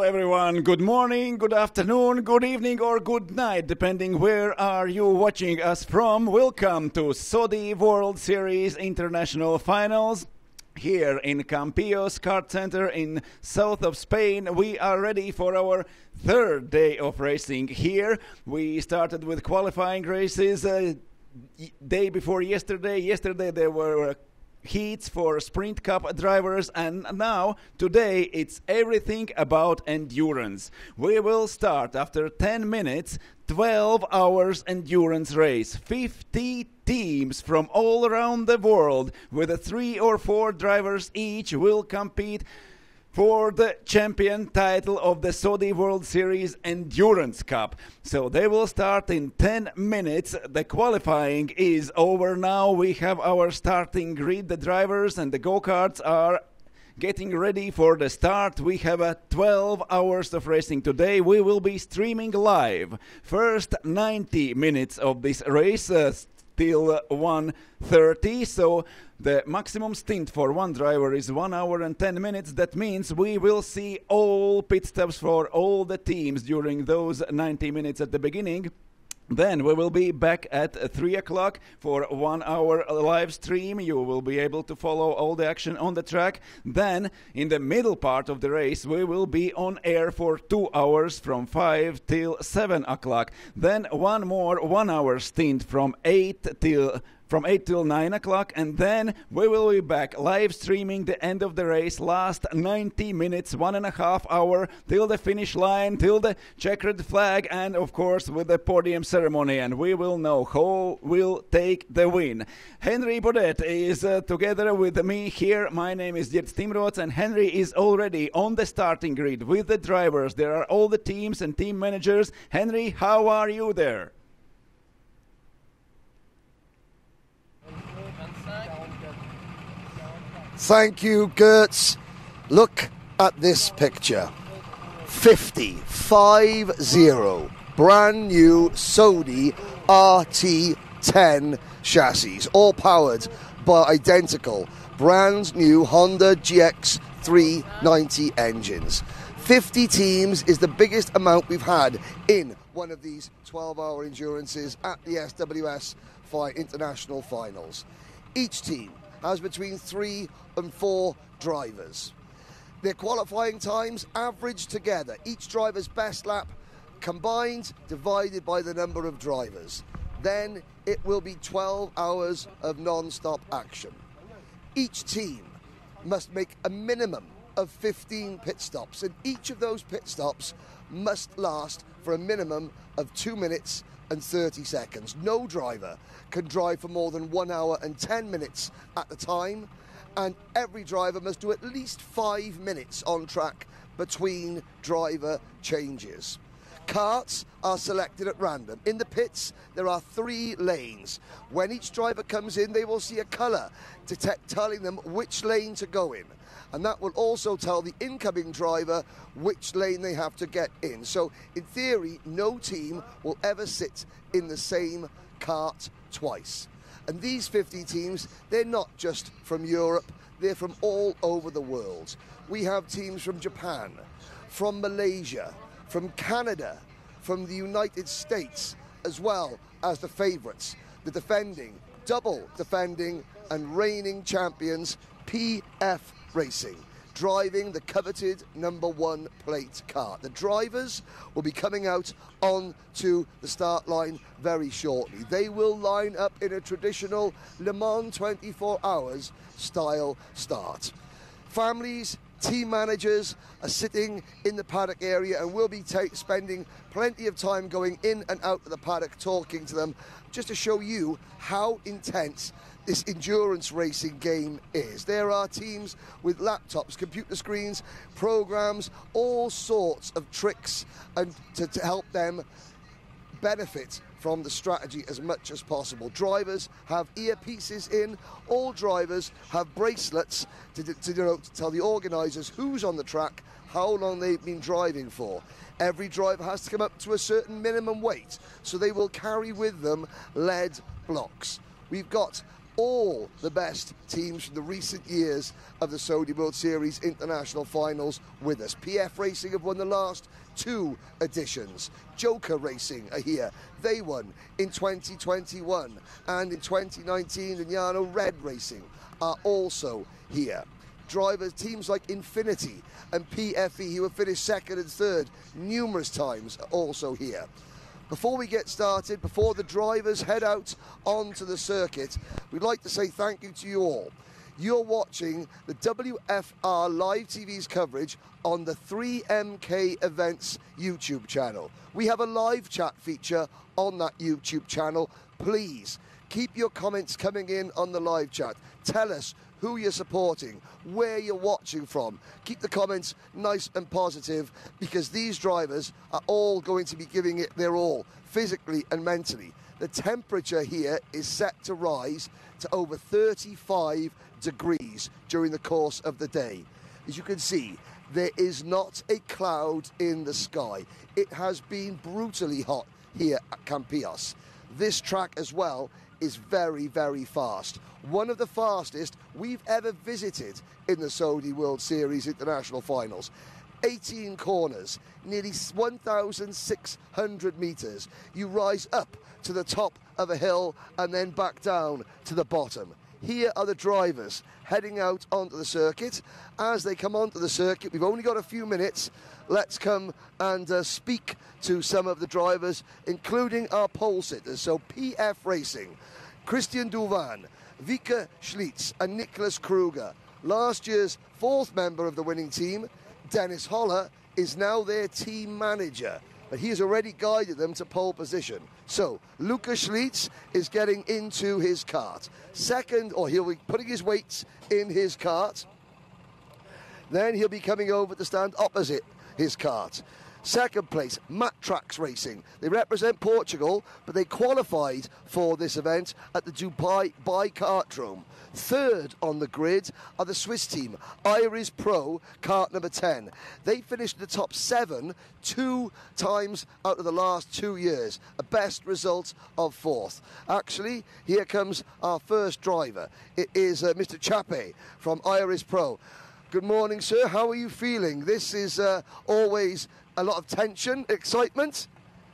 everyone, good morning, good afternoon, good evening or good night, depending where are you watching us from. Welcome to SWS World Series International Finals. Here in Campillos, KartCenter in south of Spain, we are ready for our third day of racing here. We started with qualifying races day before yesterday. Yesterday there were heats for Sprint Cup drivers, and now today it's everything about endurance. We will start after 10 minutes 12 hours endurance race. 50 teams from all around the world with 3 or 4 drivers each will compete for the champion title of the SWS World Series Endurance Cup. So they will start in 10 minutes. The qualifying is over now. We have our starting grid. The drivers and the go-karts are getting ready for the start. We have 12 hours of racing today. We will be streaming live. First 90 minutes of this race till 1:30. So the maximum stint for one driver is 1 hour and 10 minutes. That means we will see all pit stops for all the teams during those 90 minutes at the beginning. Then we will be back at 3 o'clock for 1 hour live stream. You will be able to follow all the action on the track. Then in the middle part of the race we will be on air for 2 hours from 5 till 7 o'clock. Then one more 1 hour stint from 8 till 9 o'clock, and then we will be back live streaming the end of the race, last 90 minutes, 1.5 hours till the finish line, till the checkered flag, and of course with the podium ceremony, and we will know who will take the win. Henry Baudet is together with me here. My name is Gert Stimroth, and Henry is already on the starting grid with the drivers. There are all the teams and team managers. Henry, how are you there? Thank you, Gertz. Look at this picture. 50, brand new SWS RT10 chassis, all powered by identical brand new Honda GX390 engines. 50 teams is the biggest amount we've had in one of these 12-hour endurances at the SWS International Finals. Each team has between 3 and 4 drivers. Their qualifying times average together. Each driver's best lap combined, divided by the number of drivers. Then it will be 12 hours of non-stop action. Each team must make a minimum of 15 pit stops, and each of those pit stops must last for a minimum of 2 minutes and 30 seconds. No driver can drive for more than 1 hour and 10 minutes at the time, and every driver must do at least 5 minutes on track between driver changes. Karts are selected at random. In the pits, there are 3 lanes. When each driver comes in, they will see a colour telling them which lane to go in. And that will also tell the incoming driver which lane they have to get in. So, in theory, no team will ever sit in the same kart twice. And these 50 teams, they're not just from Europe, they're from all over the world. We have teams from Japan, from Malaysia, from Canada, from the United States, as well as the favourites, the double defending and reigning champions, PF Racing, driving the coveted #1 plate car. The drivers will be coming out onto the start line very shortly. They will line up in a traditional Le Mans 24 hours style start. Families, team managers are sitting in the paddock area, and we'll be spending plenty of time going in and out of the paddock talking to them, just to show you how intense this endurance racing game is. There are teams with laptops, computer screens, programs, all sorts of tricks, and to help them benefit from the strategy as much as possible. Drivers have earpieces in. All drivers have bracelets to tell the organisers who's on the track, how long they've been driving for. Every driver has to come up to a certain minimum weight, so they will carry with them lead blocks. We've got all the best teams from the recent years of the Saudi World Series International Finals with us. PF Racing have won the last 2 editions. Joker Racing are here. They won in 2021, and in 2019 Lignano Red Racing are also here. Drivers, teams like Infinity and PFE, who have finished 2nd and 3rd numerous times, are also here. Before we get started, before the drivers head out onto the circuit, we'd like to say thank you to you all. You're watching the WFR Live TV's coverage on the 3MK Events YouTube channel. We have a live chat feature on that YouTube channel. Please keep your comments coming in on the live chat. Tell us who you're supporting, where you're watching from. Keep the comments nice and positive, because these drivers are all going to be giving it their all, physically and mentally. The temperature here is set to rise to over 35 degrees during the course of the day. As you can see, there is not a cloud in the sky. It has been brutally hot here at Campillos. This track as well is very, very fast. One of the fastest we've ever visited in the Saudi World Series International Finals. 18 corners, nearly 1,600 metres. You rise up to the top of a hill and then back down to the bottom. Here are the drivers heading out onto the circuit. As they come onto the circuit, we've only got a few minutes. Let's come and speak to some of the drivers, including our pole sitters. So PF Racing, Christian Duvan, Vika Schlitz and Nicholas Kruger. Last year's 4th member of the winning team, Dennis Holler, is now their team manager, but he has already guided them to pole position. So Luca Schlitz is getting into his kart. Second, or he'll be putting his weights in his kart. Then he'll be coming over to stand opposite his kart. Second place, Matt Trax Racing. They represent Portugal, but they qualified for this event at the Dubai Kartdrome. Third on the grid are the Swiss team, Iris Pro, kart number 10. They finished in the top 7 2 times out of the last 2 years, a best result of 4th. Actually, here comes our first driver. It is Mr. Chape from Iris Pro. Good morning, sir. How are you feeling? This is always a lot of tension, excitement.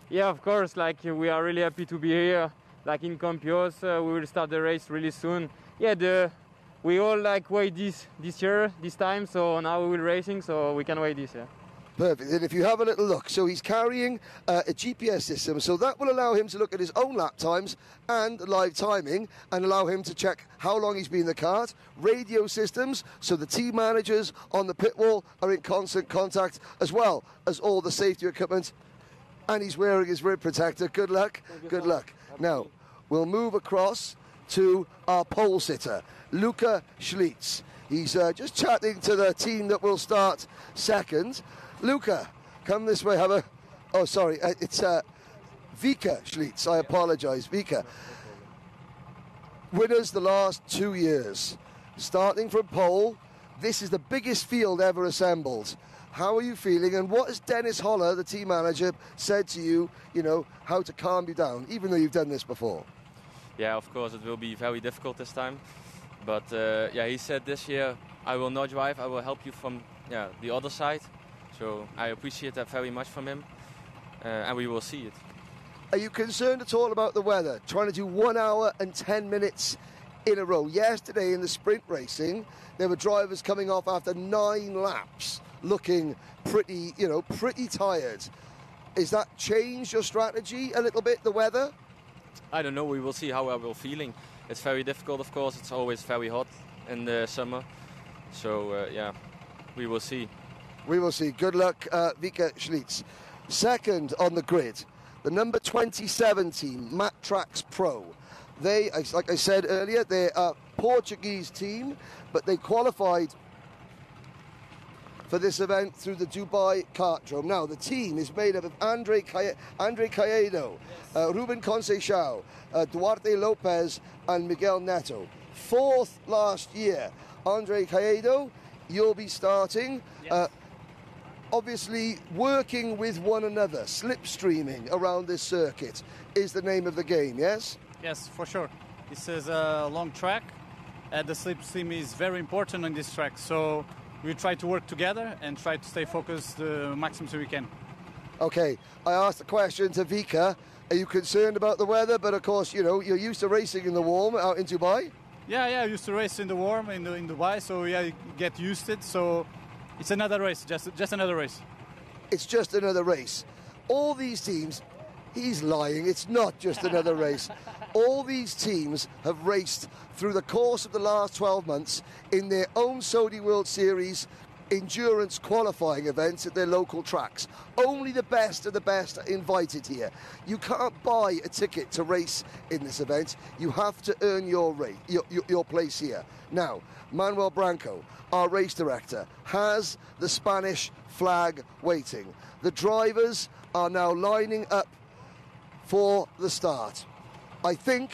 Yeah, of course. Like, we are really happy to be here. Like in Campillos, we will start the race really soon. Yeah, we all like wait this time. So now we will racing. So we can wait this. Yeah. Perfect. And if you have a little look, so he's carrying a GPS system, so that will allow him to look at his own lap times and live timing, and allow him to check how long he's been in the kart. Radio systems, so the team managers on the pit wall are in constant contact, as well as all the safety equipment. And he's wearing his rib protector. Good luck. Good luck. Now, we'll move across to our pole sitter, Luca Schlitz. He's just chatting to the team that will start second. Luca, come this way. It's Vika Schlitz. I apologise, Vika. Winners the last 2 years. Starting from pole, this is the biggest field ever assembled. How are you feeling, and what has Dennis Holler, the team manager, said to you, how to calm you down, even though you've done this before? Yeah, of course, it will be very difficult this time. But he said this year, I will not drive, I will help you from the other side. So I appreciate that very much from him, and we will see it. Are you concerned at all about the weather? Trying to do 1 hour and 10 minutes in a row. Yesterday in the sprint racing, there were drivers coming off after 9 laps, looking pretty tired. Is that changed your strategy a little bit, the weather? I don't know, we will see how I will feeling. It's very difficult, of course, it's always very hot in the summer. So, we will see. We will see. Good luck, Vika Schlitz. Second on the grid, the number 27 team, Matt Trax Pro. They, like I said earlier, they're a Portuguese team, but they qualified for this event through the Dubai Kartdrome. Now, the team is made up of Andre Caicedo, Ruben Conceição, Duarte Lopez, and Miguel Neto. 4th last year. Andre Caicedo, you'll be starting. Yes. Obviously, working with one another, slipstreaming around this circuit is the name of the game, yes? Yes, for sure. This is a long track, and the slipstream is very important on this track. So we try to work together and try to stay focused the maximum we can. Okay, I asked the question to Vika. Are you concerned about the weather? But of course, you know, you're used to racing in the warm out in Dubai. Yeah, I used to race in the warm in Dubai, so yeah, you get used to it. So it's another race, just another race. It's just another race. All these teams, he's lying, it's not just another race. All these teams have raced through the course of the last 12 months in their own Saudi World Series endurance qualifying events at their local tracks. Only the best of the best are invited here. You can't buy a ticket to race in this event. You have to earn your place here. Now, Manuel Branco, our race director, has the Spanish flag waiting. The drivers are now lining up for the start. I think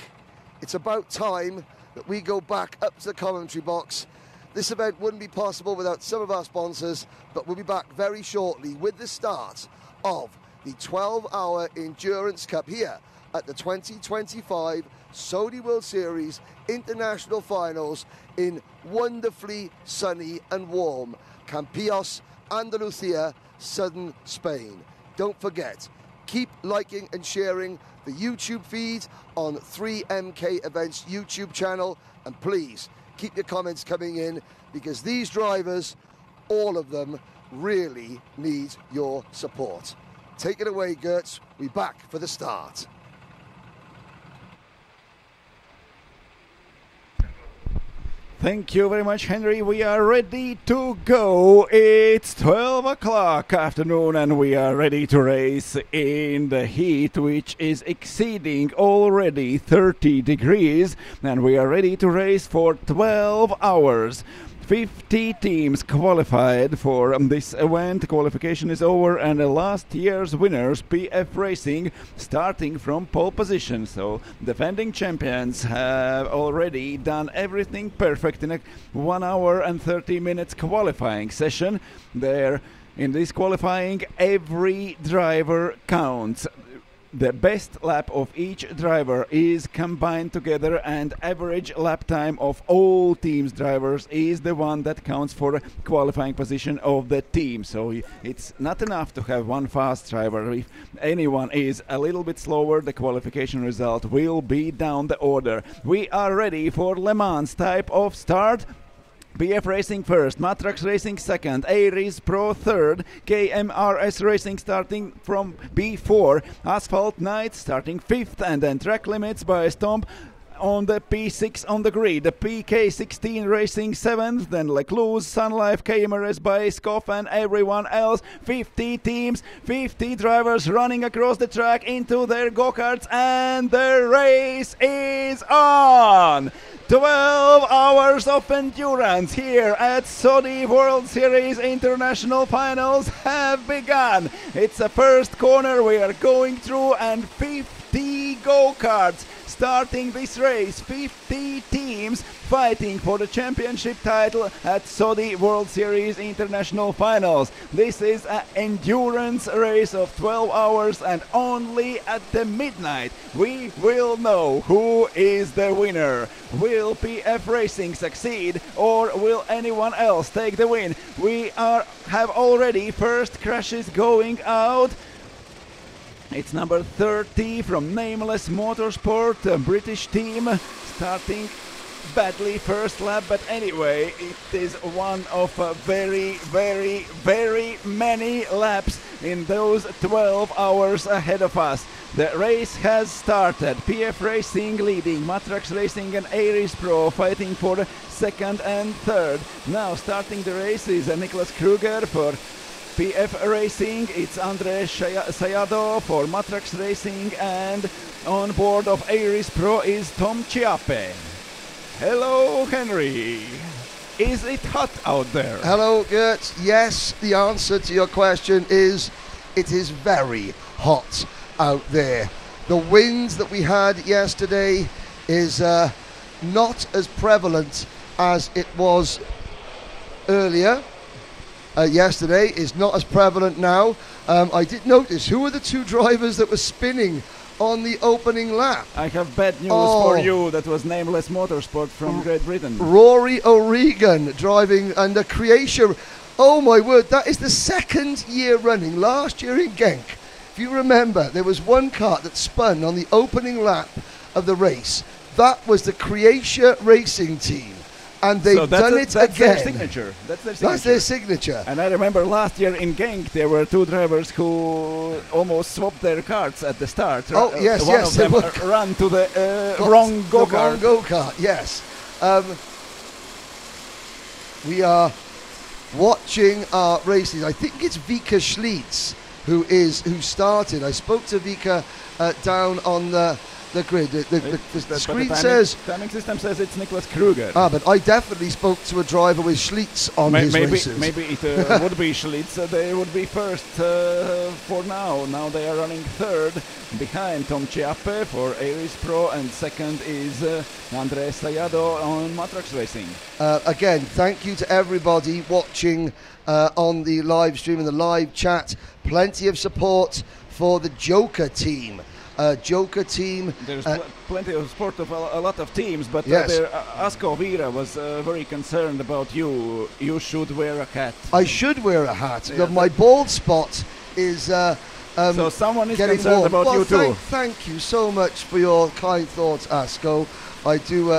it's about time that we go back up to the commentary box. This event wouldn't be possible without some of our sponsors, but we'll be back very shortly with the start of the 12-hour Endurance Cup here at the 2025 Saudi World Series International Finals in wonderfully sunny and warm Campillos, Andalusia, southern Spain. Don't forget, keep liking and sharing the YouTube feed on 3MK Events YouTube channel, and please keep your comments coming in, because these drivers, all of them, really need your support. Take it away, Gertz. We're back for the start. Thank you very much, Henry. We are ready to go. It's 12 o'clock afternoon and we are ready to race in the heat, which is exceeding already 30 degrees. And we are ready to race for 12 hours. 50 teams qualified for this event. Qualification is over, and last year's winners, PF Racing, starting from pole position. So defending champions have already done everything perfect in a 1 hour and 30 minutes qualifying session. There, in this qualifying, every driver counts. The best lap of each driver is combined together, and average lap time of all teams' drivers is the one that counts for the qualifying position of the team. So it's not enough to have one fast driver. If anyone is a little bit slower, the qualification result will be down the order. We are ready for Le Mans type of start. BF Racing first, Matrax Racing second, Aries Pro third, KMRS Racing starting from B4, Asphalt Knight starting fifth, and then Track Limits by Stomp on the P6 on the grid. The PK16 Racing 7th, then Lecluse, Sun Life, KMRS by Scoff, and everyone else. 50 teams, 50 drivers running across the track into their go-karts, and the race is on! 12 hours of endurance here at Saudi World Series International Finals have begun. It's the first corner we are going through, and 50 go-karts starting this race. 50 teams fighting for the championship title at Saudi World Series International Finals. This is an endurance race of 12 hours, and only at the midnight we will know who is the winner. Will PF Racing succeed, or will anyone else take the win? We have already first crashes going out. It's number 30 from Nameless Motorsport, a British team, starting badly first lap, but anyway, it is one of very, very, very many laps in those 12 hours ahead of us. The race has started. PF Racing leading, Matrax Racing and Aries Pro fighting for the second and third. Now starting the race is Niklas Kruger for PF Racing, it's Andre Sayado for Matrax Racing, and on board of Aries Pro is Tom Chiappe. Hello, Henry. Is it hot out there? Hello, Gert. Yes, the answer to your question is it is very hot out there. The wind that we had yesterday is not as prevalent as it was earlier. Yesterday is not as prevalent now. I did notice, who were the two drivers that were spinning on the opening lap. I have bad news for you. That was Nameless Motorsport from Great Britain. Rory O'Regan driving under Croatia. Oh my word, that is the second year running. Last year in Genk, if you remember, there was one kart that spun on the opening lap of the race. That was the Croatia racing team. And they've done it again. Their signature. That's their signature. And I remember last year in Genk, there were two drivers who almost swapped their karts at the start. Oh, yes, One of them ran to the wrong go-kart. The wrong go-kart, yes. We are watching our races. I think it's Vika Schlitz who started. I spoke to Vika down on the grid. The screen says... timing system says it's Niklas Kruger. But I definitely spoke to a driver with Schlitz on his races. Maybe it would be Schlitz. They would be first for now. Now they are running third behind Tom Chiappe for Aries Pro, and second is Andres Sayado on Matrax Racing. Again, thank you to everybody watching on the live stream and the live chat. Plenty of support for the Joker team. There's plenty of support of a lot of teams, but yes. Asko Vira was very concerned about you. You should wear a hat. I should wear a hat. Yeah, my bald spot is so someone is getting concerned warm. about you too. Thank you so much for your kind thoughts, Asko. I do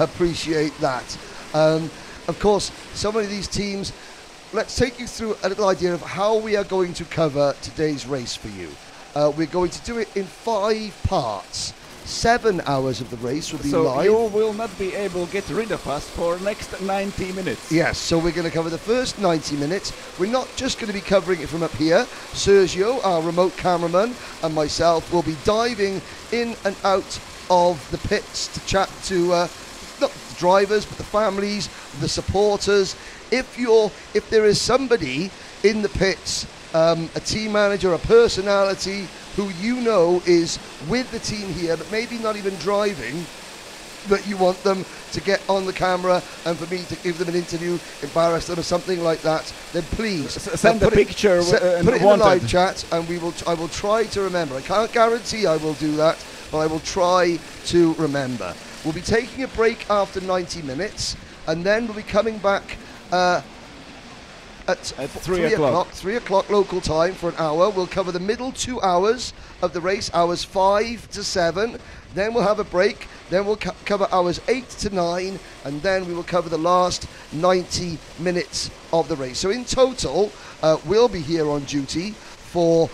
appreciate that. Of course, so many of these teams. Let's take you through a little idea of how we are going to cover today's race for you. We're going to do it in 5 parts. 7 hours of the race will be live. So you will not be able to get rid of us for next 90 minutes. Yes, so we're going to cover the first 90 minutes. We're not just going to be covering it from up here. Sergio, our remote cameraman, and myself will be diving in and out of the pits to chat to not the drivers, but the families, the supporters. If there is somebody in the pits, a team manager, a personality who you know is with the team here, but maybe not even driving, but you want them to get on the camera and for me to give them an interview, embarrass them or something like that, then please send a picture. Put it in the live chat, and I will try to remember. I can't guarantee I will do that, but I will try to remember. We'll be taking a break after 90 minutes, and then we'll be coming back at 3 o'clock. 3 o'clock local time for an hour. We'll cover the middle 2 hours of the race, hours 5 to 7. Then we'll have a break. Then we'll cover hours 8 to 9, and then we will cover the last 90 minutes of the race. So in total, we'll be here on duty for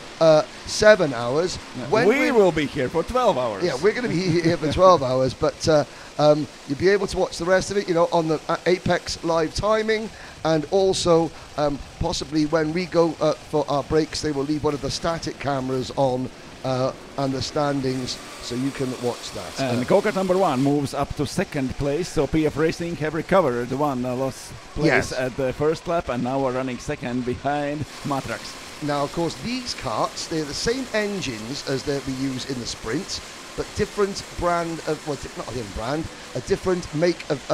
7 hours. When we will be here for 12 hours. Yeah, we're going to be here for 12 hours, but you'll be able to watch the rest of it, on the Apex live timing. And also, possibly when we go for our breaks, they will leave one of the static cameras on and the standings, so you can watch that. And go-kart number 1 moves up to second place, so PF Racing have recovered one lost place at the first lap, and now we're running second behind Matrax. Now, of course, these karts, they're the same engines as that we use in the sprint, but different brand of, well, not a different brand, a different make of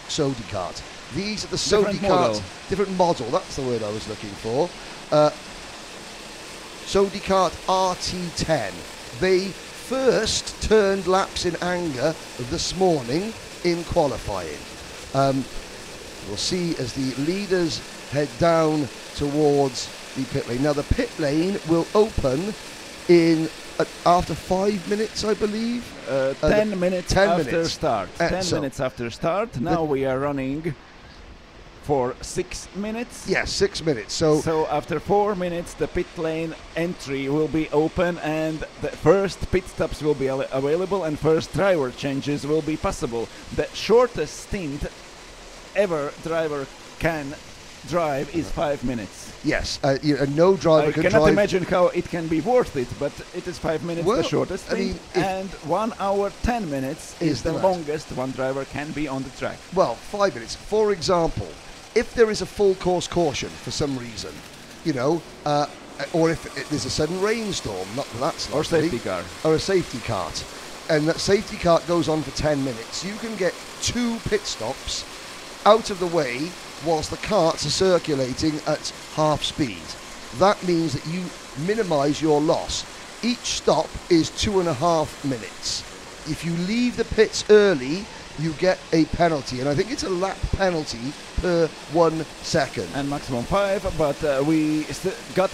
Sodi kart. These are the Sodi kart, different model, that's the word I was looking for. Sodi kart RT10. They first turned laps in anger this morning in qualifying. We'll see as the leaders head down towards the pit lane. Now the pit lane will open in after 5 minutes, I believe. 10 minutes after start. 10 minutes after start. Now we are running for 6 minutes. Yes, 6 minutes. So after 4 minutes, the pit lane entry will be open, and the first pit stops will be available, and first driver changes will be possible. The shortest stint ever driver can drive is 5 minutes. Yes, no driver can drive. I cannot imagine how it can be worth it, but it is 5 minutes the shortest thing, and 1 hour 10 minutes is the longest one driver can be on the track. Well, 5 minutes. For example, if there is a full course caution for some reason, or if there's a sudden rainstorm, not that's likely, or safety car, or a safety cart, and that safety cart goes on for 10 minutes, you can get 2 pit stops out of the way whilst the carts are circulating at half speed. That means that you minimise your loss. each stop is 2.5 minutes. If you leave the pits early, you get a penalty, and I think it's a lap penalty per 1 second. And maximum 5, but we got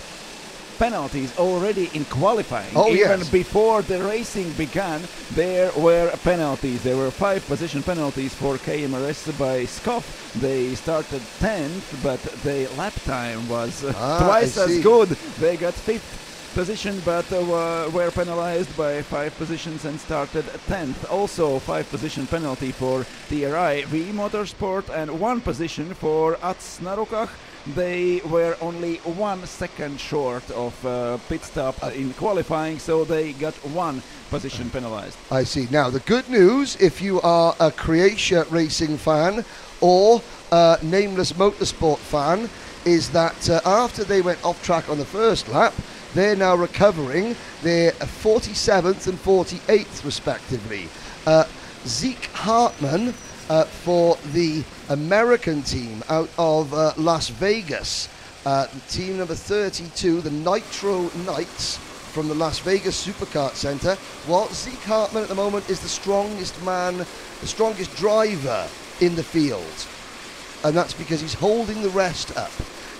penalties already in qualifying. Oh, Even yes. before the racing began, there were penalties. There were 5 position penalties for KMRS by Skov. They started 10th, but their lap time was twice as good. They got 5th position, but were penalized by 5 positions and started 10th. Also 5 position penalty for TRI V Motorsport and 1 position for ATS Narukach. They were only 1 second short of pit stop in qualifying, so they got 1 position penalized. I see. Now, the good news, if you are a Croatia racing fan or a Nameless Motorsport fan, is that after they went off track on the first lap, they're now recovering. They're 47th and 48th, respectively. Zeke Hartman for the American team out of Las Vegas. Team number 32, the Nitro Knights from the Las Vegas KartCenter. Well, Zeke Hartman at the moment is the strongest man, the strongest driver in the field. And that's because he's holding the rest up.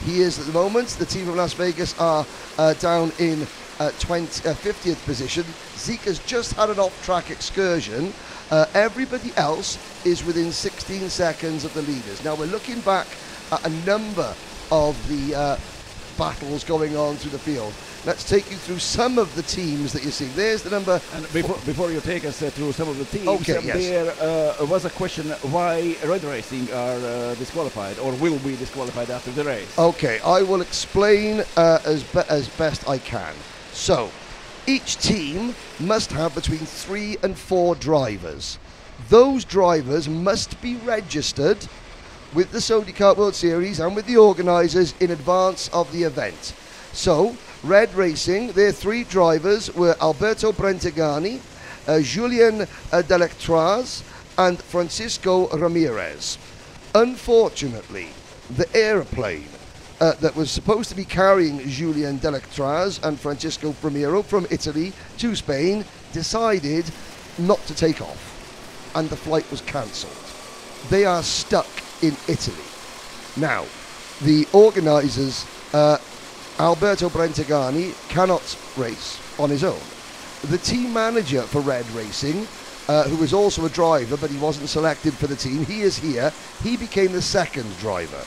He is at the moment. The team from Las Vegas are down in 50th position. Zeke has just had an off-track excursion. Everybody else is within 16 seconds of the leaders. Now we're looking back at a number of the battles going on through the field. Let's take you through some of the teams that you see. There's the number. And before you take us through some of the teams, okay, yes. There was a question why Red Racing are disqualified or will be disqualified after the race. Okay, I will explain as best I can. So, each team must have between 3 and 4 drivers. Those drivers must be registered with the Sodi Kart World Series and with the organisers in advance of the event. So, Red Racing, their 3 drivers were Alberto Brentegani, Julien Delectraz and Francisco Ramirez. Unfortunately, the aeroplane that was supposed to be carrying Julien Delectraz and Francisco Ramiro from Italy to Spain decided not to take off, and the flight was cancelled. They are stuck in Italy. Now, the organisers, Alberto Brentegani, cannot race on his own. The team manager for Red Racing, who was also a driver, but he wasn't selected for the team, he is here. He became the second driver.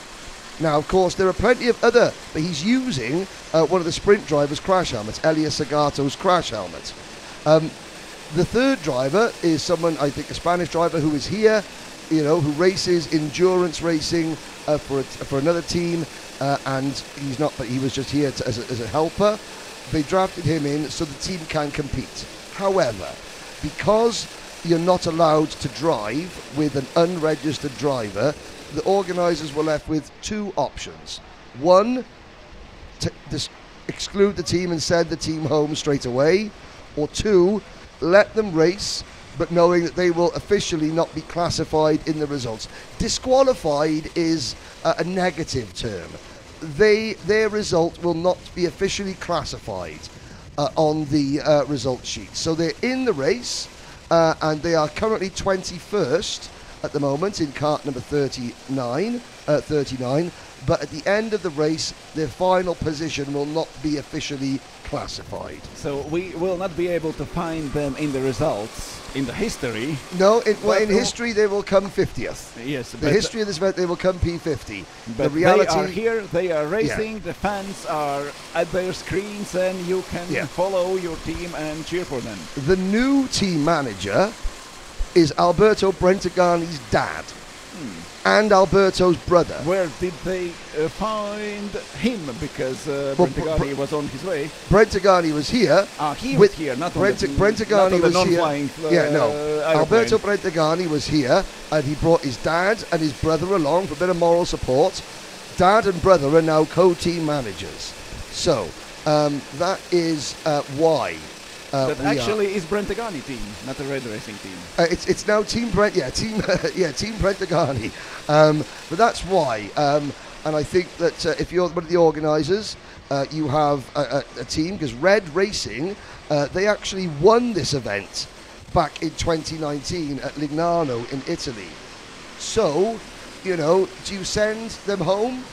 Now, of course, there are plenty of other, but he's using one of the sprint drivers' crash helmets, Elias Sagato's crash helmet. The third driver is someone, I think, a Spanish driver who is here, you know, who races endurance racing for another team, and he's not, but he was just here as a helper. They drafted him in so the team can compete. However, because you're not allowed to drive with an unregistered driver, the organisers were left with 2 options. One, to exclude the team and send the team home straight away, or 2, let them race, but knowing that they will officially not be classified in the results. Disqualified is a negative term. Their result will not be officially classified on the result sheet. So they're in the race, and they are currently 21st at the moment in kart number 39, but at the end of the race, their final position will not be officially classified. So we will not be able to find them in the results, in the history. No, in history they will come 50th. Yes. The history of this event, they will come P50. But the reality, they are here, they are racing, yeah. The fans are at their screens, and you can follow your team and cheer for them. The new team manager is Alberto Brentegani's dad and Alberto's brother. Where did they find him? Because Brentegani was on his way. Brentegani was here. He was here, not on Brentegani the was non-flying Alberto Brentegani was here, and he brought his dad and his brother along for a bit of moral support. Dad and brother are now co-team managers. So that is why. That actually is Brentegani team, not a Red Racing team. It's now Team Brent, Team Brentegani. But that's why and I think that if you're one of the organisers, you have a team, because Red Racing, they actually won this event back in 2019 at Lignano in Italy. So, you know, do you send them home,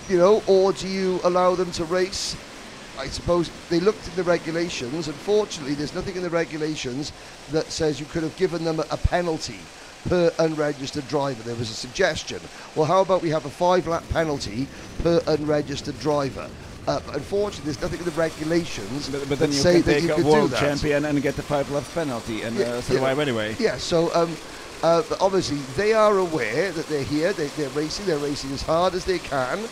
you know, or do you allow them to race? I suppose they looked in the regulations. Unfortunately, there's nothing in the regulations that says you could have given them a penalty per unregistered driver. There was a suggestion. Well, how about we have a 5-lap penalty per unregistered driver? But unfortunately, there's nothing in the regulations but then that you say can that take you a could do world that. champion and get the 5-lap penalty and survive anyway. Yeah, so but obviously they are aware that they're here, they're racing as hard as they can.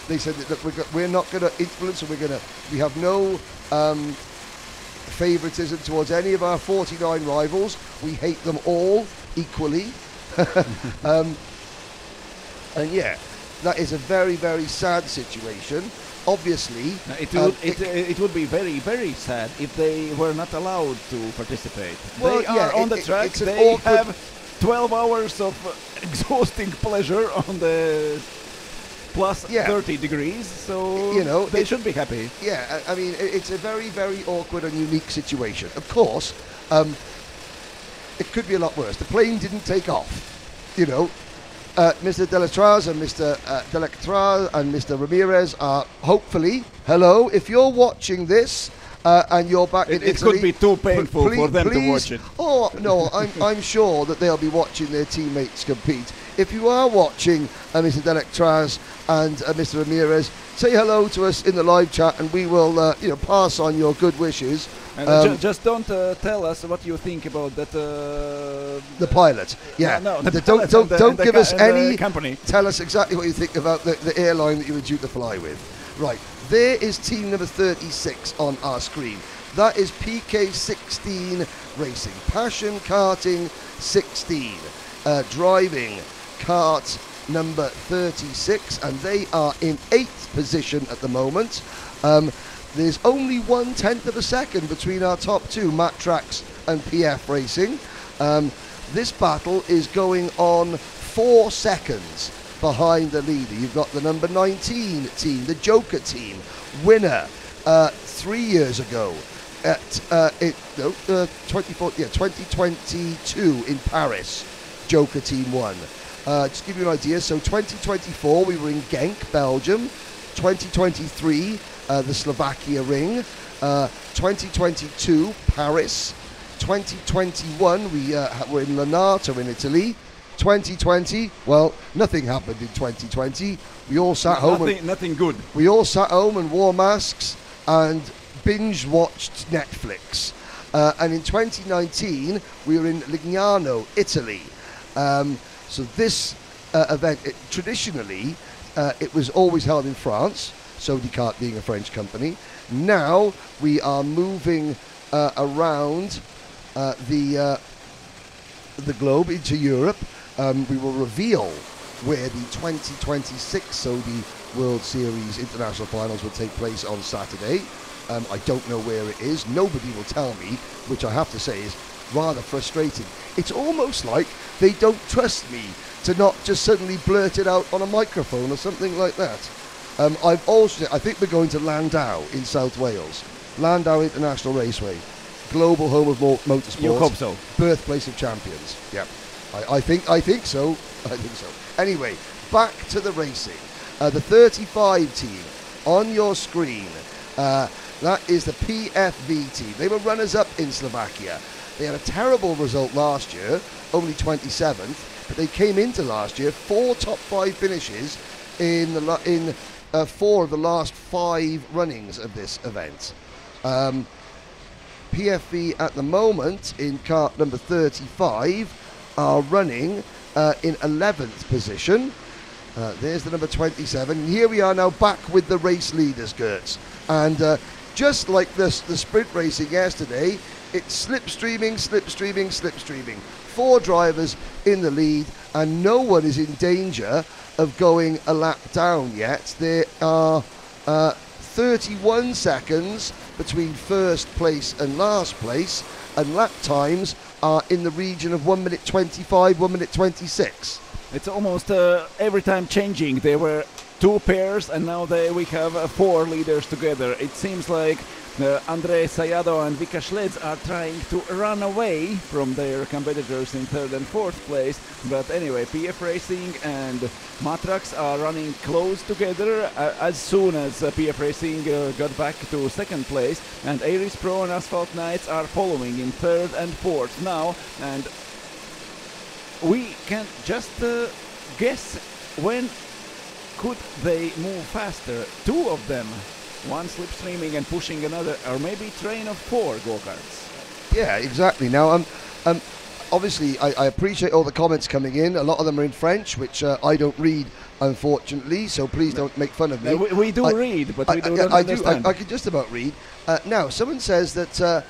They said that we're not going to influence, and we have no favouritism towards any of our 49 rivals. We hate them all equally. And yeah, that is a very, very sad situation. Obviously, it would be very, very sad if they were not allowed to participate. Well, they are on the track. They have 12 hours of exhausting pleasure on the plus 30 degrees, so you know, they should be happy. Yeah, I mean, it's a very, very awkward and unique situation. Of course, it could be a lot worse. The plane didn't take off, you know. Mr. Delatraz and Mr. Delectraz and Mr. Ramirez are hopefully, hello, if you're watching this and you're back in Italy. It could be too painful for them to watch it. Oh, no, I'm sure that they'll be watching their teammates compete. If you are watching Mr. Delectraz and Mr. Ramirez, say hello to us in the live chat and we will pass on your good wishes. And just don't tell us what you think about that. The pilot, yeah. No, don't give us any company. Tell us exactly what you think about the airline that you were due to fly with. Right, there is team number 36 on our screen. That is PK16 Racing, Passion Karting 16, driving kart number 36, and they are in 8th position at the moment. There's only 1/10 of a second between our top two, Matt Trax and PF Racing. This battle is going on 4 seconds behind the leader. You've got the number 19 team, the Joker team, winner 3 years ago at 2022 in Paris. Joker team won. Just to give you an idea, so 2024 we were in Genk, Belgium. 2023 the Slovakia ring, 2022 Paris, 2021 we were in Lanata in Italy, 2020, well, nothing happened in 2020. We all sat home. Nothing good. We all sat home and wore masks and binge watched Netflix. And in 2019 we were in Lignano, Italy. So this event, traditionally, it was always held in France. Sodicart being a French company. Now we are moving around the globe into Europe. We will reveal where the 2026 Sodi World Series International Finals will take place on Saturday. I don't know where it is. Nobody will tell me, which I have to say is rather frustrating. It's almost like they don't trust me to not just suddenly blurt it out on a microphone or something like that. I think we're going to Landau in South Wales. Landau International Raceway, global home of motorsport. You hope so. Birthplace of champions. Yeah, I think so. Anyway, back to the racing. The 35 team on your screen. That is the PFV team. They were runners-up in Slovakia. They had a terrible result last year, only 27th, but they came into last year 4 top 5 finishes in 4 of the last 5 runnings of this event. PFV at the moment in kart number 35 are running in 11th position. There's the number 27. Here we are now back with the race leaders, Gertz. And just like the sprint racing yesterday, it's slipstreaming. 4 drivers in the lead, and no one is in danger of going a lap down yet. There are 31 seconds between first place and last place, and lap times are in the region of 1 minute 25, 1 minute 26. It's almost every time changing. There were 2 pairs, and now we have 4 leaders together. It seems like Andrei Sayado and Vika Šlec are trying to run away from their competitors in 3rd and 4th place. But anyway, PF Racing and Matrax are running close together as soon as PF Racing got back to 2nd place. And Aries Pro and Asphalt Knights are following in 3rd and 4th now. And we can just guess when could they move faster. 2 of them, one slipstreaming and pushing another, or maybe train of 4 go-karts. Yeah, exactly. Now, obviously, I appreciate all the comments coming in. A lot of them are in French, which I don't read, unfortunately, so please don't make fun of me. We do read, but we don't understand. I can just about read. Now, someone says that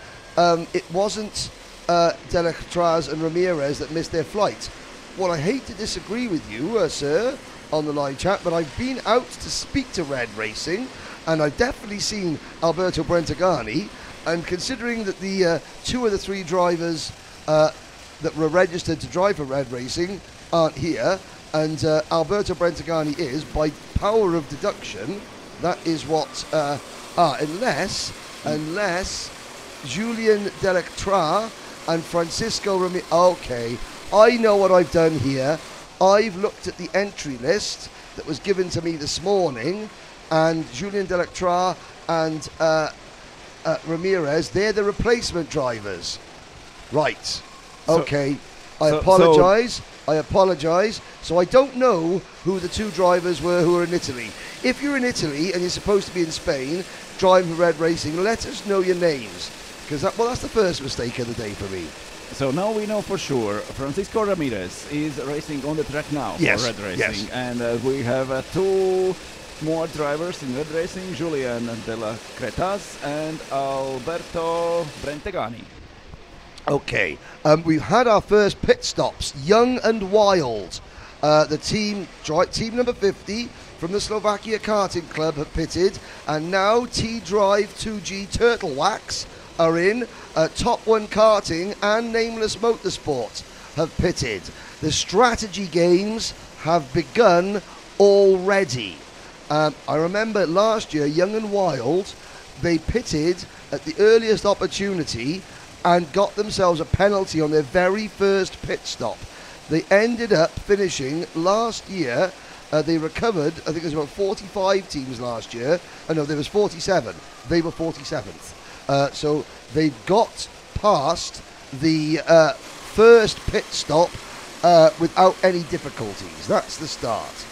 it wasn't Delectraz and Ramirez that missed their flight. Well, I hate to disagree with you, sir, on the live chat, but I've been out to speak to Red Racing, and I've definitely seen Alberto Brentagani, and considering that the 2 of the 3 drivers that were registered to drive for Red Racing aren't here, and Alberto Brentagani is, by power of deduction, that is what, unless Julien Delectra and Francisco Ramirez. Okay, I know what I've done here. I've looked at the entry list that was given to me this morning, and Julien Delectra and Ramirez, they're the replacement drivers. Right. Okay. I apologise. So I don't know who the 2 drivers were who are in Italy. If you're in Italy and you're supposed to be in Spain driving for Red Racing, let us know your names. Because that's the first mistake of the day for me. So now we know for sure Francisco Ramirez is racing on the track now for Red Racing. Yes. And we have 2 more drivers in Red Racing, Julian de la Cretas and Alberto Brentagani. Okay, we've had our first pit stops, Young and Wild. The team number 50 from the Slovakia Karting Club have pitted, and now T-Drive 2G Turtle Wax are in. Top 1 Karting and Nameless Motorsport have pitted. The strategy games have begun already. I remember last year, Young and Wild, they pitted at the earliest opportunity and got themselves a penalty on their very first pit stop. They ended up finishing last year. They recovered, I think there was about 45 teams last year. No, there was 47. They were 47th. So they got past the first pit stop without any difficulties. That's the start.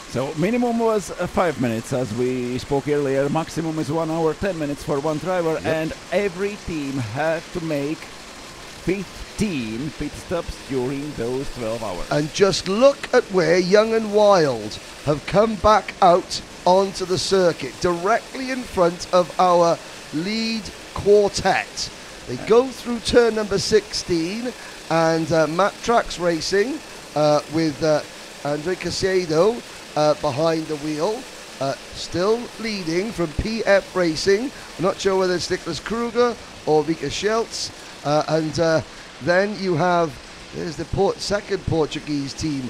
So minimum was 5 minutes, as we spoke earlier. Maximum is 1 hour 10 minutes for one driver, and every team had to make 15 pit stops during those 12 hours. And just look at where Young and Wild have come back out onto the circuit, directly in front of our lead quartet. They go through turn number 16, and Matrax Racing with Andre Casedo behind the wheel, still leading from PF Racing. I'm not sure whether it's Nicholas Kruger or Vika Šlec. And then you have, there's the second Portuguese team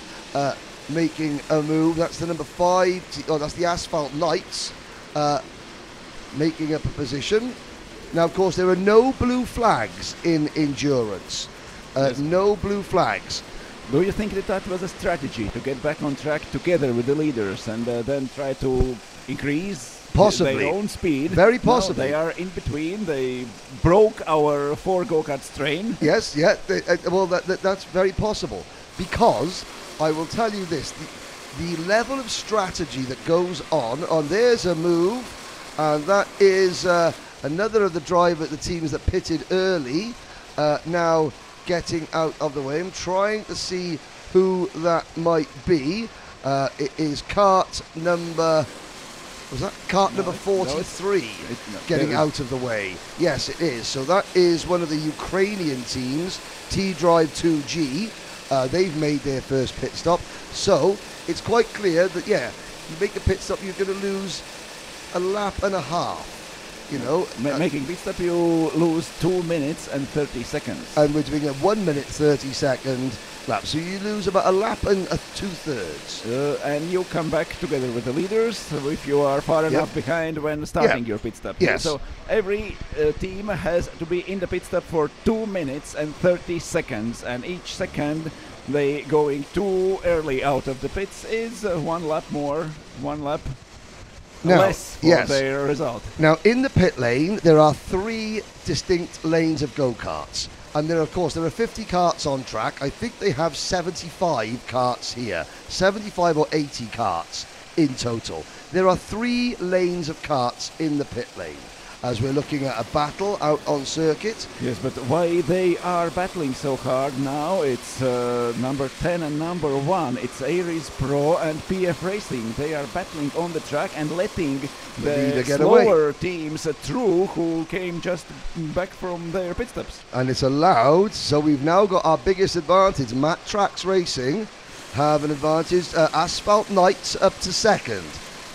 making a move. That's the number 5, that's the Asphalt Knights making up a position. Now, of course, there are no blue flags in endurance. Yes. No blue flags. Do you think that was a strategy to get back on track together with the leaders and then try to increase possibly their own speed? Very possibly. No, they are in between. They broke our 4 go-karts train. Yes, yeah. That's very possible, because I will tell you this: the level of strategy that goes on. There's a move, and that is another of the teams that pitted early. Now getting out of the way. I'm trying to see who that might be. It is kart number 43 getting out of the way. Yes, it is. So that is one of the Ukrainian teams, T-Drive 2G. They've made their first pit stop. So it's quite clear that, yeah, you make a pit stop, you're going to lose a lap and a half. You know, making pit stop, you lose 2 minutes and 30 seconds. And we're doing a 1 minute 30 second lap. So you lose about a lap and 2/3. And you come back together with the leaders if you are far enough behind when starting your pit stop. Yes. So every team has to be in the pit stop for 2 minutes and 30 seconds, and each second they going too early out of the pits is 1 lap more, 1 lap less for their result. Now, in the pit lane, there are 3 distinct lanes of go-karts. And there are 50 karts on track. I think they have 75 karts here. 75 or 80 karts in total. There are 3 lanes of karts in the pit lane, as we're looking at a battle out on circuit. Yes, but why they are battling so hard now? It's number 10 and number 1. It's Aries Pro and PF Racing. They are battling on the track and letting the slower teams through, who came just back from their pit stops. And it's allowed, so we've now got our biggest advantage. Matt Trax Racing have an advantage. Asphalt Knights up to second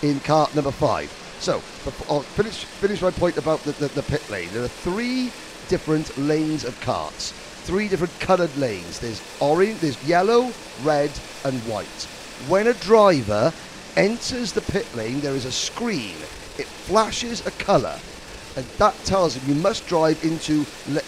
in kart number 5. So, I'll finish my point about the pit lane. There are 3 different lanes of karts, 3 different coloured lanes. There's orange, there's yellow, red, and white. When a driver enters the pit lane, there is a screen. It flashes a colour, and that tells him you must drive into,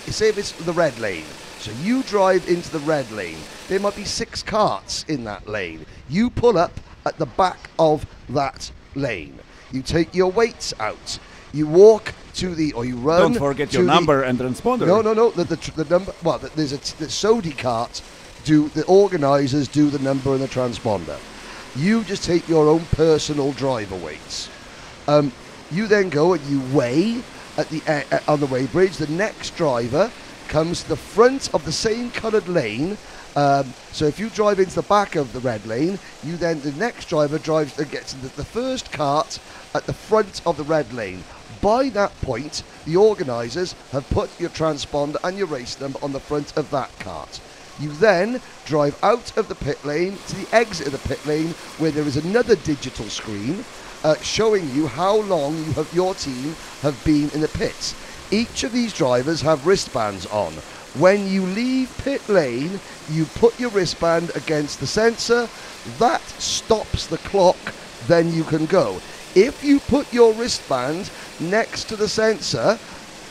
say if it's the red lane. So you drive into the red lane. There might be 6 karts in that lane. You pull up at the back of that lane. You take your weights out. You walk to or you run. Don't forget your number and transponder. No. The number. Well, there's the Sodi kart. The organisers do the number and the transponder. You just take your own personal driver weights. You then go and you weigh at on the weigh bridge. The next driver comes to the front of the same coloured lane. So if you drive into the back of the red lane, the next driver drives and gets into the first kart at the front of the red lane. By that point, the organisers have put your transponder and your race number on the front of that kart. You then drive out of the pit lane to the exit of the pit lane, where there is another digital screen showing you how long your team have been in the pits. Each of these drivers have wristbands on. When you leave pit lane, you put your wristband against the sensor. That stops the clock. Then you can go. If you put your wristband next to the sensor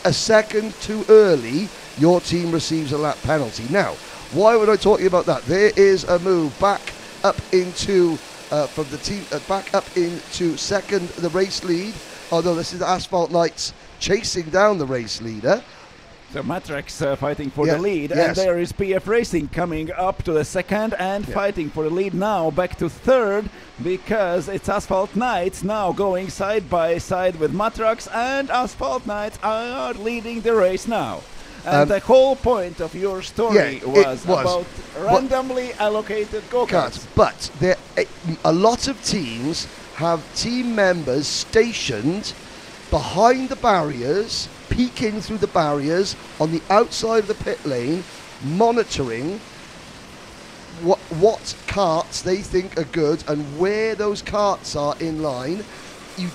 a second too early, your team receives a lap penalty. Now, why would I talk to you about that? There is a move back up into from the team back up into second, the race lead. Although this is Asphalt Knights chasing down the race leader. So Matrax fighting for the lead, and there is PF Racing coming up to the second and fighting for the lead now, back to third, because it's Asphalt Knights now going side by side with Matrax, and Asphalt Knights are leading the race now. And the whole point of your story was about randomly allocated go-karts. But a lot of teams have team members stationed behind the barriers, peeking through the barriers on the outside of the pit lane, monitoring what karts they think are good and where those karts are in line.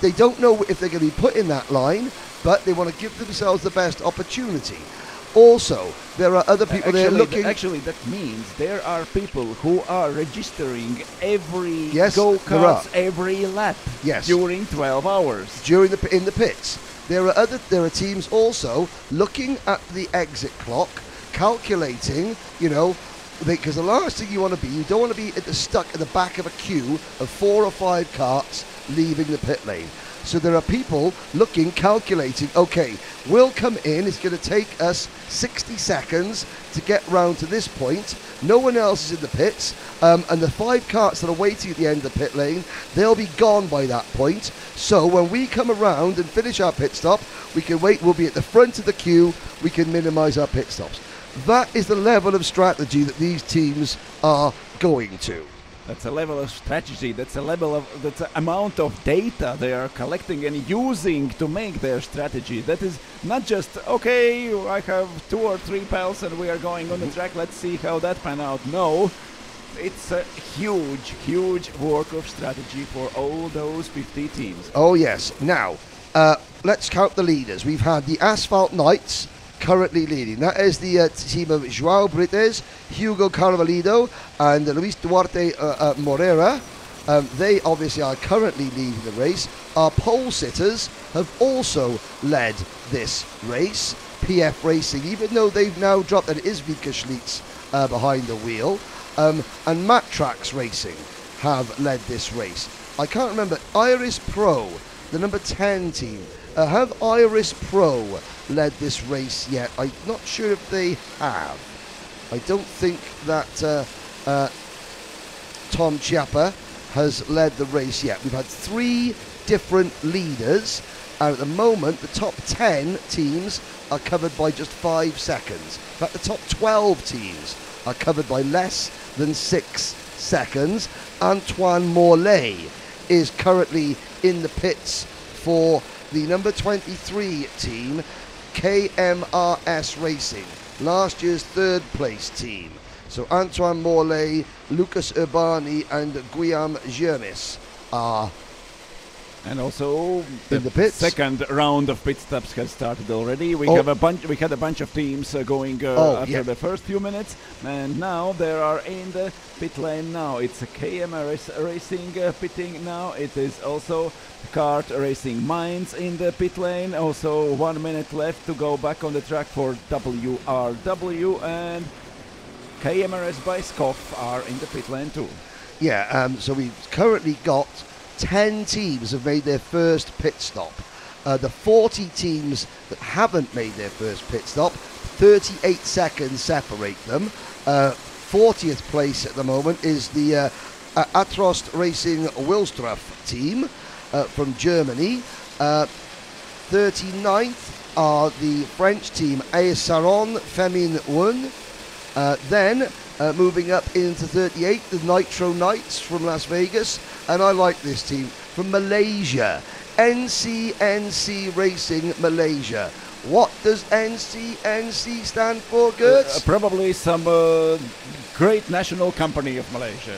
They don't know if they're going to be put in that line, but they want to give themselves the best opportunity. Also, there are other people there looking... Actually, that means there are people who are registering every go-kart, every lap during 12 hours. In the pits. There are teams also looking at the exit clock, calculating, because the last thing you want to be, you don't want to be stuck at the back of a queue of 4 or 5 karts leaving the pit lane. So there are people looking, calculating, okay, we'll come in, it's going to take us 60 seconds to get round to this point. No one else is in the pits, and the 5 karts that are waiting at the end of the pit lane, they'll be gone by that point. So when we come around and finish our pit stop, we can wait, we'll be at the front of the queue, we can minimise our pit stops. That is the level of strategy that these teams are going to. That's a level of strategy, that's the amount of data they are collecting and using to make their strategy. That is not just, okay, I have 2 or 3 pals and we are going on the track, let's see how that pan out. No, it's a huge, huge work of strategy for all those 50 teams. Oh yes. Now, let's count the leaders. We've had the Asphalt Knights currently leading. That is the team of Joao Brites, Hugo Carvalho, and Luis Duarte Morera. They obviously are currently leading the race. Our pole sitters have also led this race. PF Racing, even though they've now dropped, and it is Vika Schlitz behind the wheel, and Matrax Racing have led this race. I can't remember, Iris Pro, the number 10 team, have Iris Pro led this race yet? I'm not sure if they have. I don't think that Tom Chiappa has led the race yet. We've had 3 different leaders, and at the moment the top 10 teams are covered by just 5 seconds. In fact, the top 12 teams are covered by less than 6 seconds. Antoine Morlaix is currently in the pits for the number 23 team, KMRS Racing, last year's 3rd place team. So Antoine Morlaix, Lucas Urbani and Guillaume Germis are and also in the pits. Second round of pit stops has started already. We had a bunch of teams going after the first few minutes, and now there are in the pit lane now. It's a KMRS Racing pitting now. It is also Kart Racing Mainz in the pit lane. Also 1 minute left to go back on the track for WRW, and KMRS Baiskov are in the pit lane too. Yeah, so we've currently got 10 teams have made their first pit stop. The 40 teams that haven't made their first pit stop, 38 seconds separate them. 40th place at the moment is the Atrost Racing Wilsdorf team from Germany. 39th are the French team Aesaron Femin Un. Then moving up into 38, the Nitro Knights from Las Vegas, and I like this team from Malaysia, NCNC Racing Malaysia. What does NCNC stand for, Gertz? Probably some great national company of Malaysia.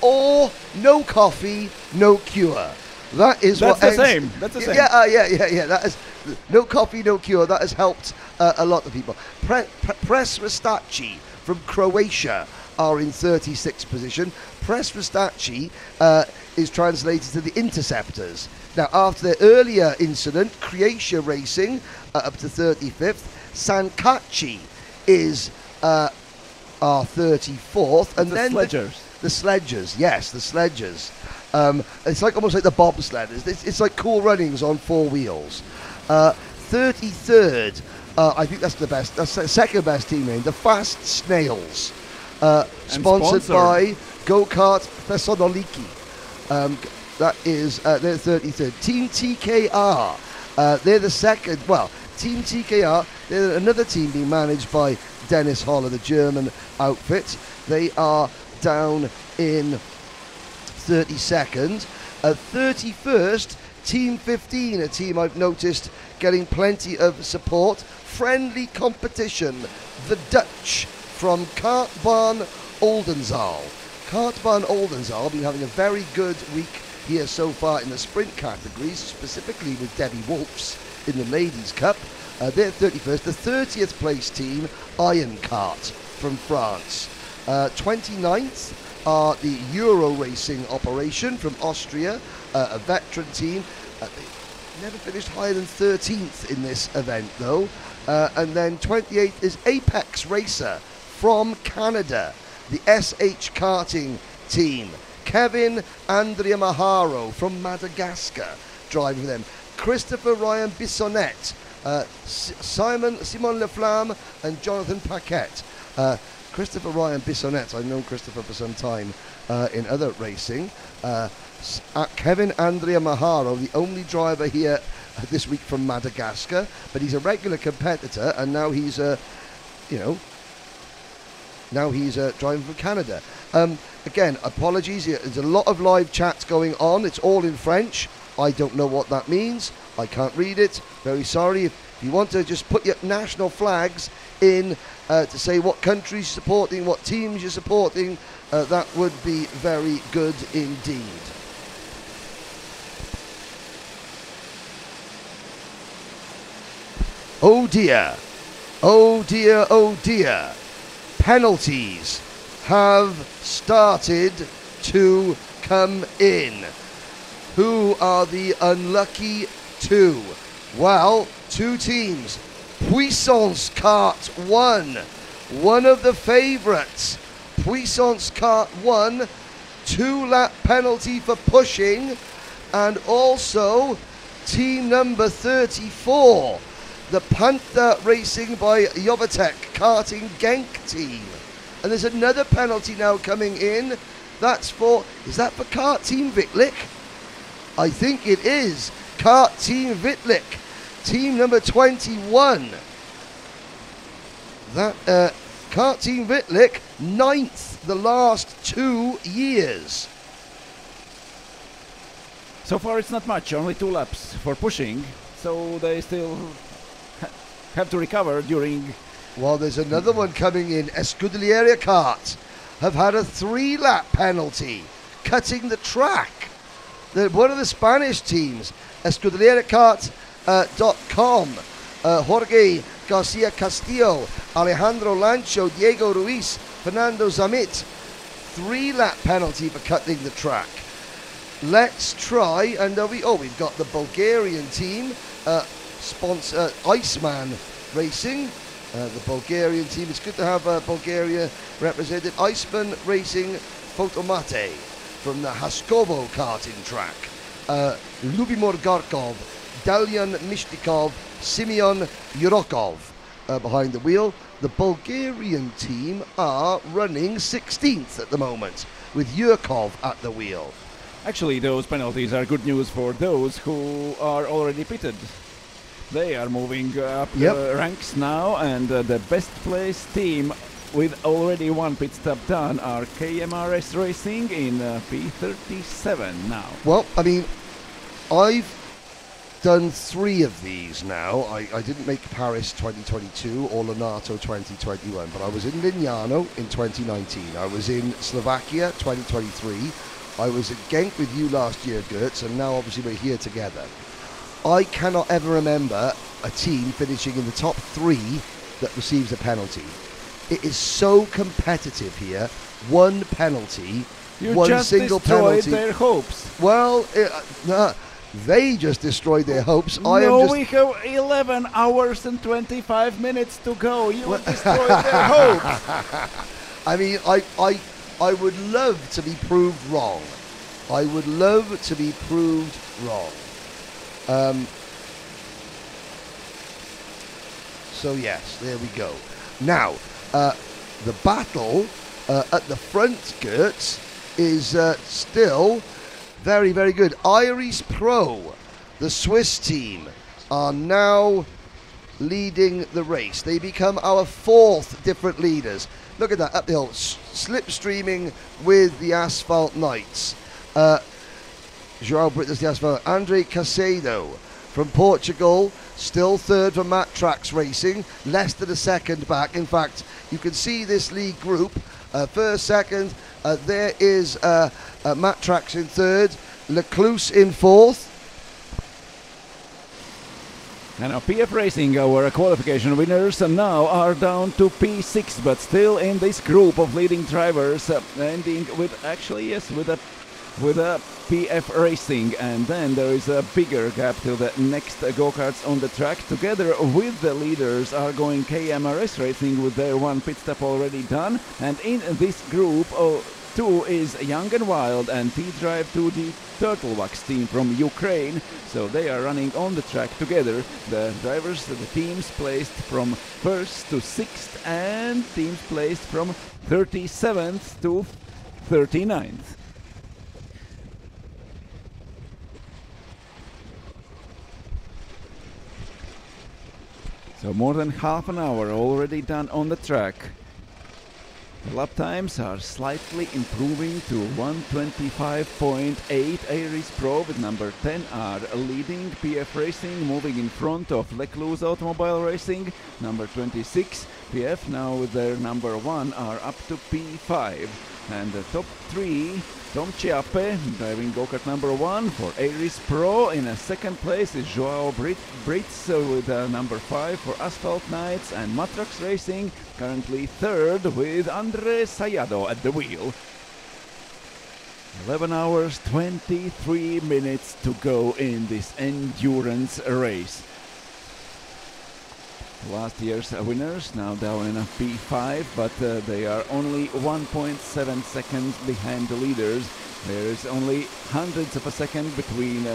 Or no coffee, no cure. That's the same. That's the same. Yeah. That is no coffee, no cure. That has helped a lot of people. Presvestaci from Croatia are in 36th position. Presvestaci is translated to the Interceptors. Now, after their earlier incident, Croatia Racing up to 35th. Sankachi is our 34th, and then the Sledgers. Yes, the Sledgers. It's like almost like the bobsledders. It's like Cool Runnings on 4 wheels. 33rd, I think that's the best. That's the second best team name. The Fast Snails, sponsored by Go Kart Thessaloniki. That is their 33rd. Team TKR, they're the second. Well, Team TKR, they're another team being managed by Dennis Holler, the German outfit. They are down in 32nd. 31st, Team 15, a team I've noticed getting plenty of support. Friendly competition, the Dutch from Kartbaan Oldenzaal. Kartbaan Oldenzaal been having a very good week here so far in the sprint categories, specifically with Debbie Wolfs in the Ladies' Cup. They're 31st. The 30th place team, Iron Kart from France. 29th are the Euro Racing Operation from Austria, a veteran team. They never finished higher than 13th in this event, though. And then 28th is Apex Racer from Canada, the SH Karting team. Kevin Andrea Maharo from Madagascar driving them. Christopher Ryan Bissonnet, Simon Leflamme and Jonathan Paquette. Christopher Ryan Bissonnet, I've known Christopher for some time in other racing. Kevin Andrea Maharo, the only driver here this week from Madagascar, but he's a regular competitor, and now he's driving from Canada. Again, apologies, there's a lot of live chats going on. It's all in French. I don't know what that means. I can't read it. Very sorry. If you want to just put your national flags in to say what countries you're supporting, what teams you're supporting, that would be very good indeed. Oh dear. Oh dear, oh dear. Penalties have started to come in. Who are the unlucky two? Well, two teams. Puissance Kart 1, one of the favourites. Puissance Kart 1, 2-lap penalty for pushing, and also team number 34, the Panther Racing by Jovatek karting Genk team. And there's another penalty now coming in. That's for, is that for Kart Team Vitlik? I think it is. Kart Team Vitlik, team number 21. That Kart Team Vitlik, 9th the last 2 years. So far it's not much, only 2 laps for pushing, so they still have to recover during... Well, there's another one coming in. Escuderia Kart have had a 3-lap penalty, cutting the track. One of the Spanish teams, escudeleriakart.com, Jorge Garcia Castillo, Alejandro Lancho, Diego Ruiz, Fernando Zamit, 3-lap penalty for cutting the track. Let's try, and we've got the Bulgarian team, sponsor Iceman Racing. The Bulgarian team, it's good to have Bulgaria represented. Iceman Racing Fotomate from the Haskovo karting track. Lubimir Garkov, Dalyan Mishnikov, Simeon Yurokov behind the wheel. The Bulgarian team are running 16th at the moment, with Yurkov at the wheel. Actually, those penalties are good news for those who are already pitted. They are moving up the ranks now, and the best placed team with already 1 pit stop done are KMRS Racing in P37 now. Well, I mean, I've done 3 of these now. I didn't make Paris 2022 or Lonato 2021, but I was in Lignano in 2019. I was in Slovakia 2023. I was at Genk with you last year, Gertz, and now obviously we're here together. I cannot ever remember a team finishing in the top 3 that receives a penalty. It is so competitive here. 1 penalty, you 1 single penalty. You just destroyed their hopes. Well, they just destroyed their hopes. We have 11 hours and 25 minutes to go. You destroyed their hopes. I mean, I would love to be proved wrong. I would love to be proved wrong. So yes, there we go. Now, the battle at the front, Gertz, is still very, very good. Iris Pro, the Swiss team, are now leading the race. They become our 4th different leaders. Look at that, up the hill, slipstreaming with the Asphalt Knights. João Britas the Asphalt. Andre Casedo from Portugal, still 3rd for Matt Trax Racing, less than a second back. In fact, you can see this league group, 1st, 2nd, there is Matt Trax in 3rd, Lecluse in 4th. And our PF Racing, our qualification winners, now are down to P6, but still in this group of leading drivers, ending with with a PF Racing, and then there is a bigger gap till the next go-karts on the track. Together with the leaders are going KMRS Racing with their 1 pit stop already done, and in this group 2 is Young and Wild and T-Drive 2D Turtle Wax team from Ukraine, so they are running on the track together. The drivers, the teams placed from 1st to 6th, and teams placed from 37th to 39th. So more than half an hour already done on the track. The lap times are slightly improving to 1:25.8. Iris Pro with number 10 are leading. PF Racing moving in front of Lecluse Automobile Racing. Number 26, PF now with their number 1 are up to P5. And the top 3 Tom Chiappe driving go-kart number 1 for Aries Pro. In a second place is Joao Brits with number 5 for Asphalt Knights, and Matrax Racing currently third with Andre Sayado at the wheel. 11 hours 23 minutes to go in this endurance race. Last year's winners now down in a P5, but they are only 1.7 seconds behind the leaders. There is only hundredths of a second between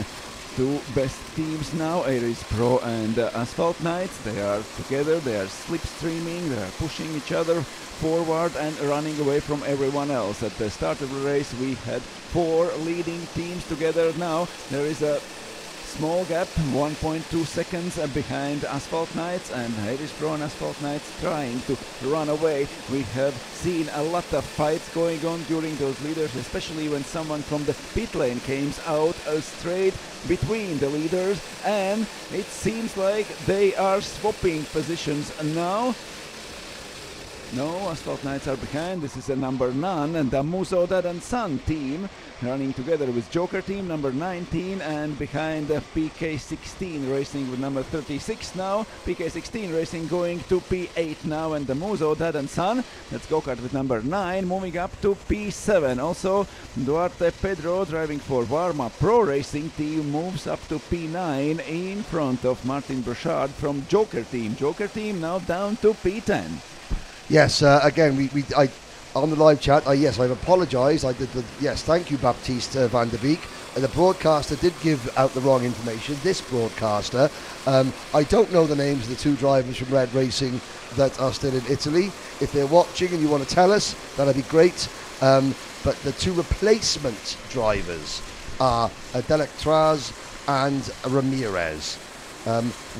two best teams now, Aries Pro and Asphalt Knights. They are together, they are slipstreaming, they are pushing each other forward and running away from everyone else. At the start of the race we had 4 leading teams together. Now there is a small gap, 1.2 seconds behind Asphalt Knights, and Aries Pro and Asphalt Knights trying to run away. We have seen a lot of fights going on during those leaders, especially when someone from the pit lane came out straight between the leaders, and it seems like they are swapping positions now. No, Asphalt Knights are behind. This is a number 9 and the Muso Dad and Son team running together with Joker team number 19, and behind PK16 racing with number 36 now. PK16 racing going to P8 now, and the Muso Dad and Son, that's go-kart with number 9, moving up to P7. Also Duarte Pedro driving for Varma Pro Racing team moves up to P9 in front of Martin Burchard from Joker team. Joker team now down to P10. Yes, again, I on the live chat, yes, I've apologised. Yes, thank you, Baptiste van der Beek. The broadcaster did give out the wrong information. This broadcaster, I don't know the names of the 2 drivers from Red Racing that are still in Italy. If they're watching and you want to tell us, that'd be great. But the 2 replacement drivers are Delectraz and Ramirez.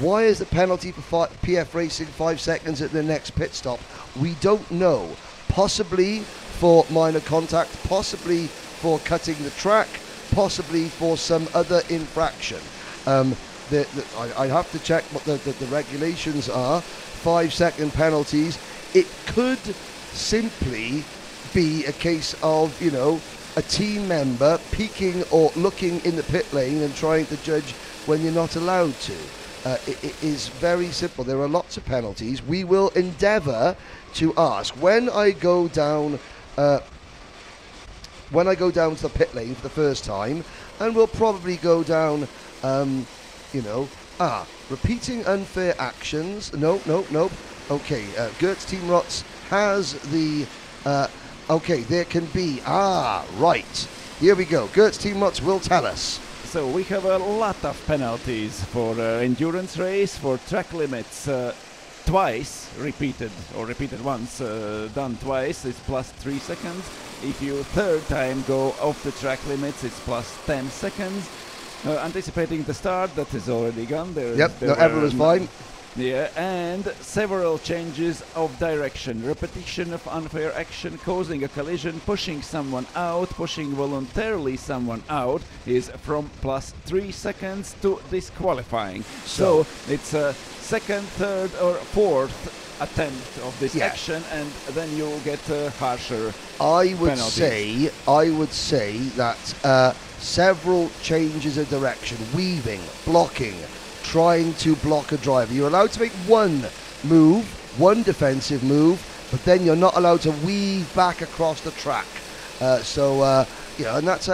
Why is the penalty for PF Racing 5 seconds at the next pit stop? We don't know. Possibly for minor contact, possibly for cutting the track, possibly for some other infraction. I have to check what the regulations are. 5-second penalties. It could simply be a case of, you know, a team member peeking or looking in the pit lane and trying to judge when you're not allowed to. It is very simple. There are lots of penalties. We will endeavour to ask when I go down to the pit lane for the first time, and we'll probably go down, repeating unfair actions. No. Okay, Gertz Team Rotz has the. Okay, there can be. Right. Here we go. Gertz Team Rotz will tell us. So we have a lot of penalties for endurance race, for track limits. Twice repeated once, done twice, it's plus 3 seconds. If you third time go off the track limits, it's plus 10 seconds. Anticipating the start, that is already gone. Everyone's fine. Yeah, and several changes of direction, repetition of unfair action, causing a collision, pushing someone out, pushing voluntarily someone out is from plus 3 seconds to disqualifying. So it's a second, third or fourth attempt of this action, and then you get harsher penalties. I would say that several changes of direction, weaving, blocking, trying to block a driver. You're allowed to make one move, one defensive move, but then you're not allowed to weave back across the track. And that's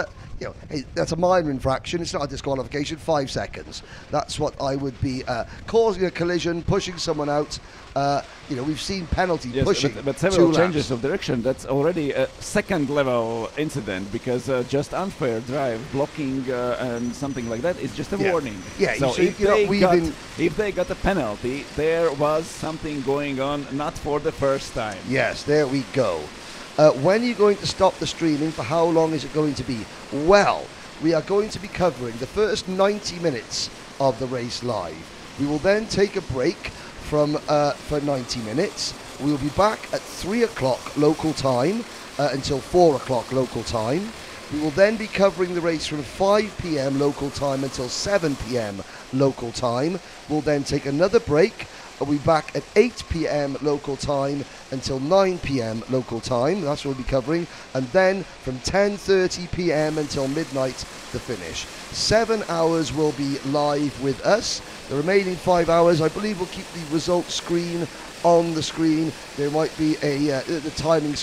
a minor infraction. It's not a disqualification. 5 seconds. That's what I would be causing a collision, pushing someone out. We've seen penalty pushing. But several changes of direction. That's already a second level incident, because just unfair drive, blocking, and something like that is just a warning. Yeah. So if they got a penalty, there was something going on, not for the first time. Yes. There we go. When are you going to stop the streaming? For how long is it going to be? Well, we are going to be covering the first 90 minutes of the race live. We will then take a break for 90 minutes. We will be back at 3 o'clock local time until 4 o'clock local time. We will then be covering the race from 5 p.m. local time until 7 p.m. local time. We'll then take another break. We'll be back at 8 p.m. local time until 9 p.m. local time. That's what we'll be covering. And then from 10:30 p.m. until midnight, the finish. 7 hours will be live with us. The remaining 5 hours, I believe, we'll keep the results screen on the screen. There might be the timing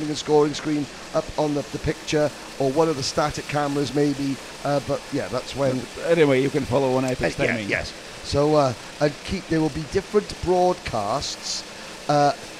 and scoring screen up on the picture, or one of the static cameras maybe. But yeah, that's when. Anyway, you can follow on Apex timing. Yes. So there will be different broadcasts.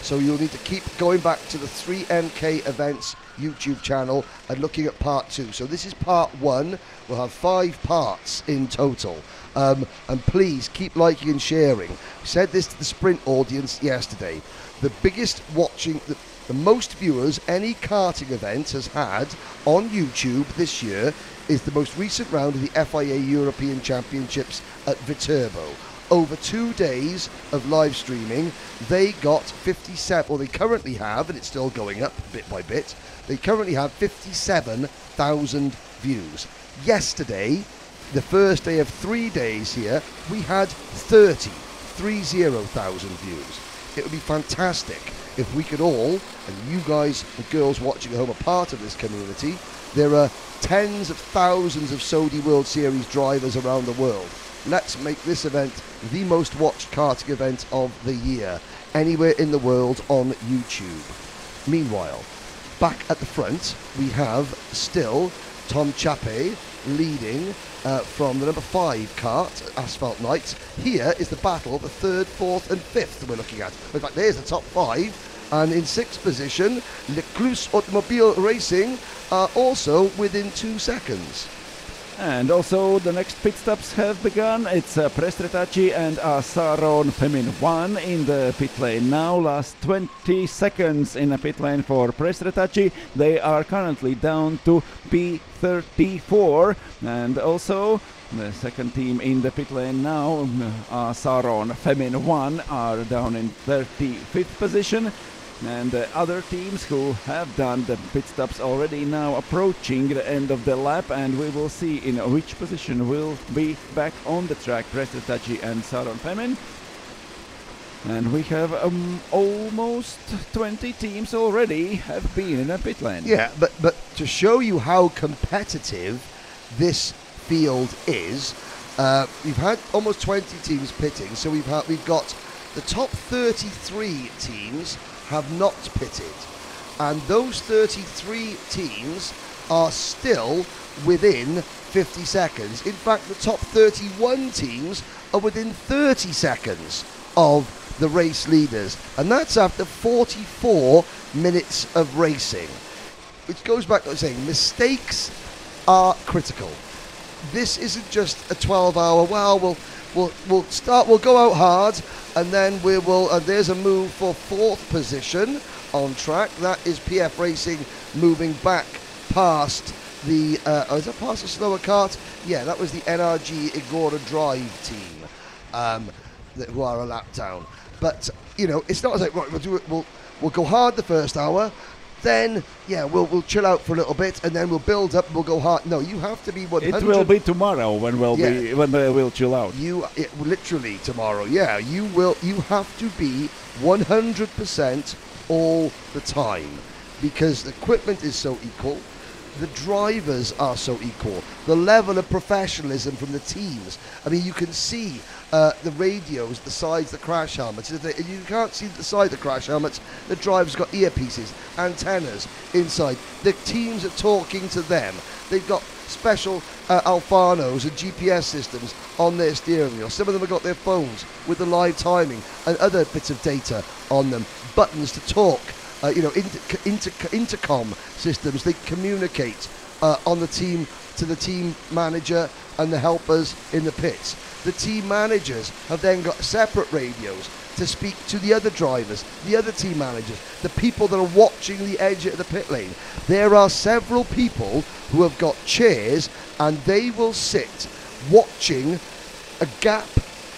So you'll need to keep going back to the 3NK Events YouTube channel and looking at part 2. So this is part 1. We'll have 5 parts in total. And please keep liking and sharing. We said this to the sprint audience yesterday. The biggest watching, the most viewers any karting event has had on YouTube this year is the most recent round of the FIA European Championships at Viterbo. Over 2 days of live streaming, they got 57, or they currently have, and it's still going up bit by bit, they currently have 57,000 views. Yesterday, the first day of 3 days here, we had 30,000 views. It would be fantastic if we could all, and you guys and girls watching at home are part of this community. There are tens of thousands of Saudi World Series drivers around the world. Let's make this event the most watched karting event of the year, anywhere in the world on YouTube. Meanwhile, back at the front, we have still Tom Chape leading from the number 5 kart, Asphalt Knights. Here is the battle of the 3rd, 4th and 5th we're looking at. In fact, there's the top 5. And in 6th position, Lecluse Automobile Racing are also within 2 seconds. And also the next pit stops have begun. It's Prestretacci and Saron Femin 1 in the pit lane now. Last 20 seconds in the pit lane for Prestretacci. They are currently down to P34. And also the second team in the pit lane now, Saron Femin 1, are down in 35th position. And other teams who have done the pit stops already now approaching the end of the lap, and we will see in which position will be back on the track. Prestretacci and Saron Femin. And we have almost 20 teams already have been in a pit lane. Yeah, but to show you how competitive this field is, we've had almost 20 teams pitting, so we've got the top 33 teams have not pitted, and those 33 teams are still within 50 seconds. In fact, the top 31 teams are within 30 seconds of the race leaders, and that's after 44 minutes of racing, which goes back to saying mistakes are critical. This isn't just a 12-hour, we'll go out hard, and then we will, and there's a move for 4th position on track. That is PF Racing moving back past the, is that past the slower kart? Yeah, that was the NRG Igora Drive team, who are a lap down. But, you know, it's not as like, right, we'll go hard the first hour, then, yeah, we'll chill out for a little bit, and then we'll build up and we'll go hard. No, you have to be 100. It will be tomorrow when we'll chill out. Literally tomorrow, yeah. You have to be 100% all the time, because the equipment is so equal, the drivers are so equal, the level of professionalism from the teams. I mean, you can see the radios, the sides, the crash helmets. You can't see the side of the crash helmets. The driver's got earpieces, antennas inside. The teams are talking to them. They've got special Alfanos and GPS systems on their steering wheel. Some of them have got their phones with the live timing and other bits of data on them. Buttons to talk. Intercom systems. They communicate on the team to the team manager and the helpers in the pits. The team managers have then got separate radios to speak to the other drivers, the other team managers, the people that are watching the edge of the pit lane. There are several people who have got chairs, and they will sit watching a gap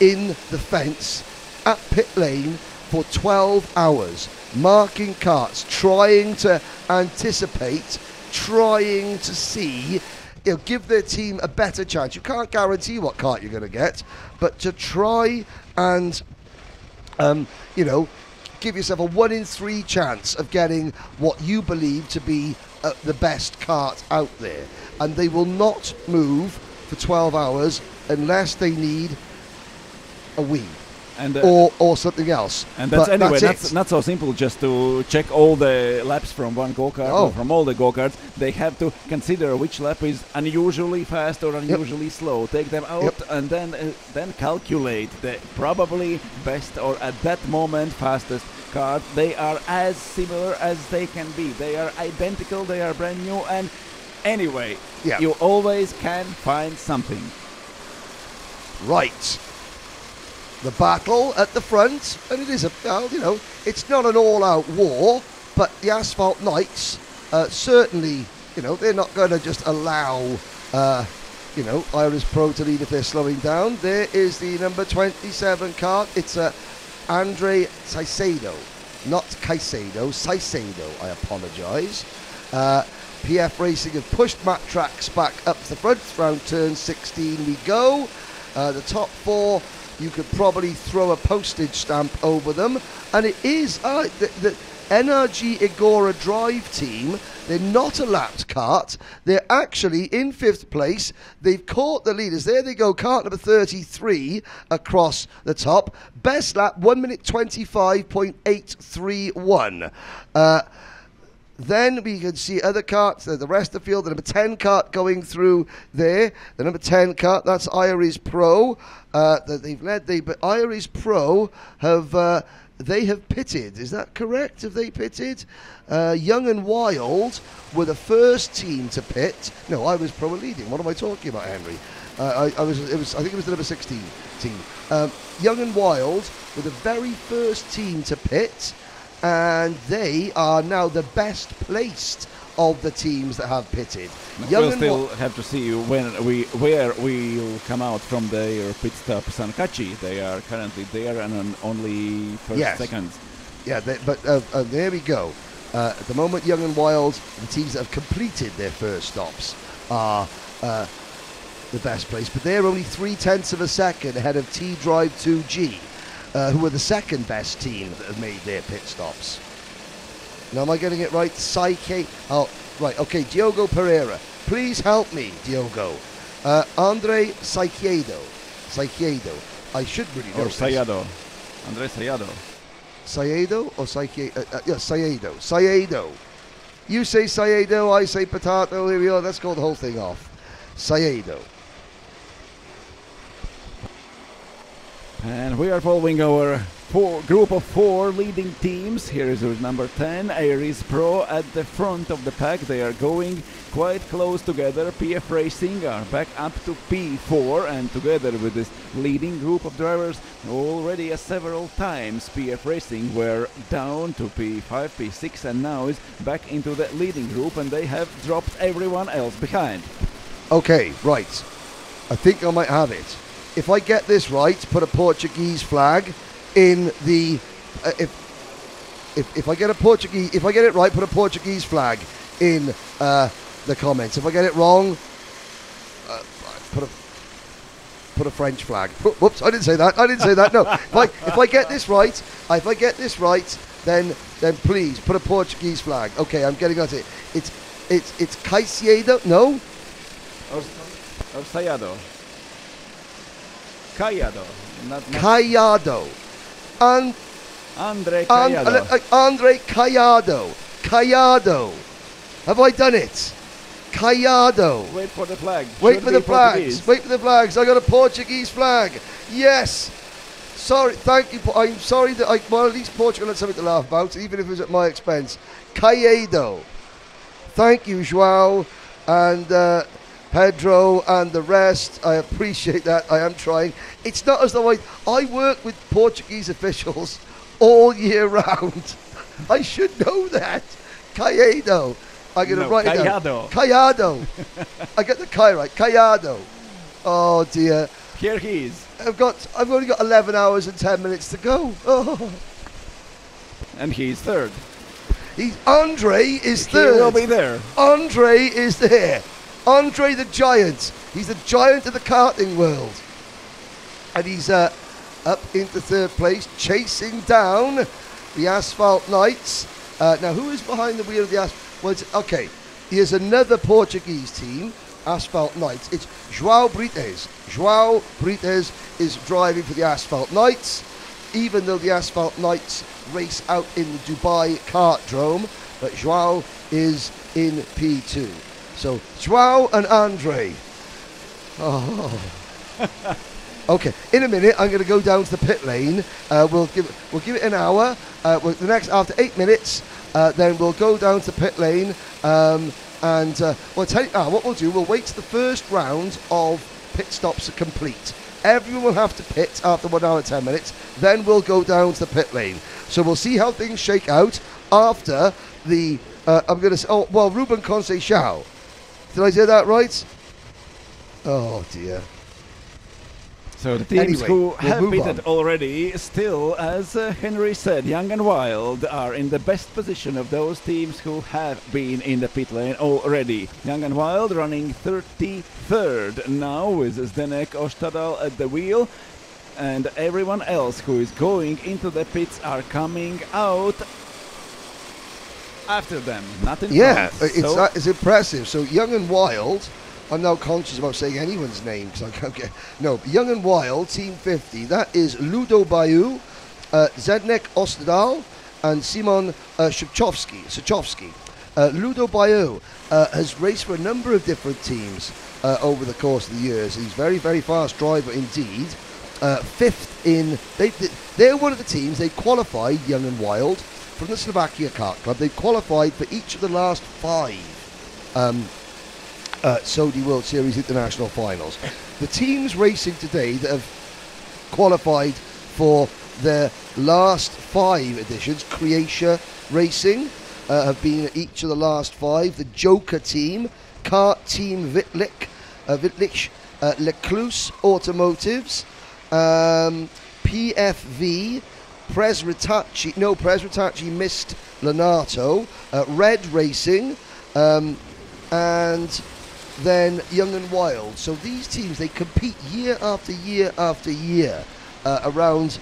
in the fence at pit lane for 12 hours, marking karts, trying to anticipate, trying to see, give their team a better chance. You can't guarantee what kart you're going to get, but to try and You know, give yourself a 1 in 3 chance of getting what you believe to be the best kart out there. And they will not move for 12 hours unless they need a wee. And, or something else. And that's not so simple just to check all the laps from one go-kart or from all the go-karts. They have to consider which lap is unusually fast or unusually slow, take them out, and then calculate the probably best or at that moment fastest kart. They are as similar as they can be. They are identical, they are brand new, and anyway, you always can find something. Right. The battle at the front, and it is it's not an all-out war, but the Asphalt Knights certainly, they're not going to just allow, Iris Pro to lead if they're slowing down. There is the number 27 kart. It's Andre Caicedo, not Caicedo, Caicedo. I apologise. PF Racing have pushed Matt Tracks back up to the front. Round turn 16 we go. The top 4. You could probably throw a postage stamp over them. And it is the NRG Agora Drive team. They're not a lapped kart. They're actually in 5th place. They've caught the leaders. There they go, kart number 33 across the top. Best lap, 1 minute 25.831. Then we can see other karts, the rest of the field, the number 10 kart going through there. The number 10 kart, that's Iris Pro. That they've led, but Iris Pro they have pitted. Is that correct? Have they pitted? Young and Wild were the first team to pit. No, Iris Pro were leading. What am I talking about, Henry? I think it was the number 16 team. Young and Wild were the very first team to pit. And they are now the best placed of the teams that have pitted. We'll still have to see where we'll come out from their pit stop. Sankachi, they are currently there and on only first seconds. Yeah, but there we go. At the moment, Young and Wild, the teams that have completed their first stops, are the best place. But they're only 0.3 of a second ahead of T-Drive 2G. Who are the second best team that have made their pit stops. Now, am I getting it right? Oh, right, okay, Diogo Pereira. Please help me, Diogo. Andre Caicedo. I should really know. Or Sayado. Andre Sayado. Sayado or Caicedo? Sayado. You say Sayado, I say potato. Here we are. Let's call the whole thing off. Sayado. And we are following our group of 4 leading teams. Here is number 10, Iris Pro at the front of the pack. They are going quite close together. PF Racing are back up to P4, and together with this leading group of drivers, already several times PF Racing were down to P5, P6, and now is back into the leading group, and they have dropped everyone else behind. Okay, right. I think I might have it. If I get this right, put a Portuguese flag in the. If I get it right, put a Portuguese flag in the comments. If I get it wrong, put a French flag. Whoops! I didn't say that. No. If I get this right, then please put a Portuguese flag. Okay, I'm getting at it. It's Caicedo. No. Or Sayado. Caiado. Caiado. Andre Caiado. Andre Caiado. Caiado. Have I done it? Caiado. Wait for the flag. Wait for the flags. I got a Portuguese flag. Yes. Sorry. Thank you. I'm sorry that at least Portugal had something to laugh about, even if it was at my expense. Caiado. Thank you, João. And Pedro and the rest, I appreciate that. I am trying. It's not as though I work with Portuguese officials all year round. I should know that. Caiado. I'm going to write it down. Caiado. I get the Kai right. Caiado. Oh dear. Here he is. I've only got 11 hours and 10 minutes to go. Oh. And he's third. Andre is third. He will be there. Andre is there. Andre the Giant. He's the giant of the karting world. And he's up into third place, chasing down the Asphalt Knights. Now, who is behind the wheel of the Asphalt? Well, okay, here's another Portuguese team, Asphalt Knights. It's João Brites. João Brites is driving for the Asphalt Knights, even though the Asphalt Knights race out in the Dubai Kartdrome, but João is in P2. So, João and Andre. Oh. Okay, in a minute I'm going to go down to the pit lane. We'll give it an hour. After 8 minutes, then we'll go down to the pit lane. We'll tell you what we'll do. We'll wait till the first round of pit stops are complete. Everyone will have to pit after 1 hour 10 minutes. Then we'll go down to the pit lane. So we'll see how things shake out after the. I'm going to say. Oh well, Ruben Conceição. Did I say that right? Oh dear. So the teams who have move pitted on. already still, as Henry said, Young and Wild are in the best position of those teams who have been in the pit lane already. Young and Wild running 33rd now with Zdenek Ostadal at the wheel, and everyone else who is going into the pits are coming out after them, not in front. It's impressive. So Young and Wild, I'm now conscious about saying anyone's name because I can't get. No, Young and Wild, Team 50. That is Ludo Bayou, Zdenek Ostadal, and Simon Szyczowski. Ludo Bayou has raced for a number of different teams over the course of the years. He's very, very fast driver indeed. Fifth in. They're one of the teams. They qualified, Young and Wild, from the Slovakia Kart Club. They qualified for each of the last 5. Sodi World Series International Finals. The teams racing today that have qualified for their last 5 editions, Croatia Racing, have been at each of the last 5. The Joker team, Kart Team Wittlich, Lecluse Automotives, PFV, Presretaci missed Lenato, Red Racing, and then Young and Wild. So these teams, they compete year after year after year around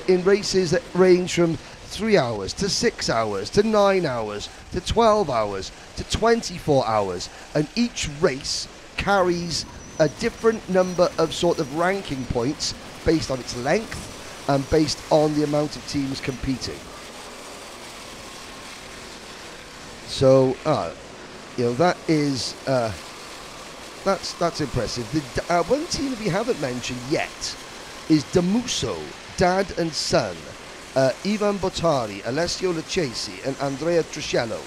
in races that range from 3 hours to 6 hours to 9 hours to 12 hours to 24 hours, and each race carries a different number of sort of ranking points based on its length and based on the amount of teams competing. So that is that's impressive. The one team that we haven't mentioned yet is Damuso, dad and son, Ivan Bottari, Alessio Lucchesi, and Andrea Triscello.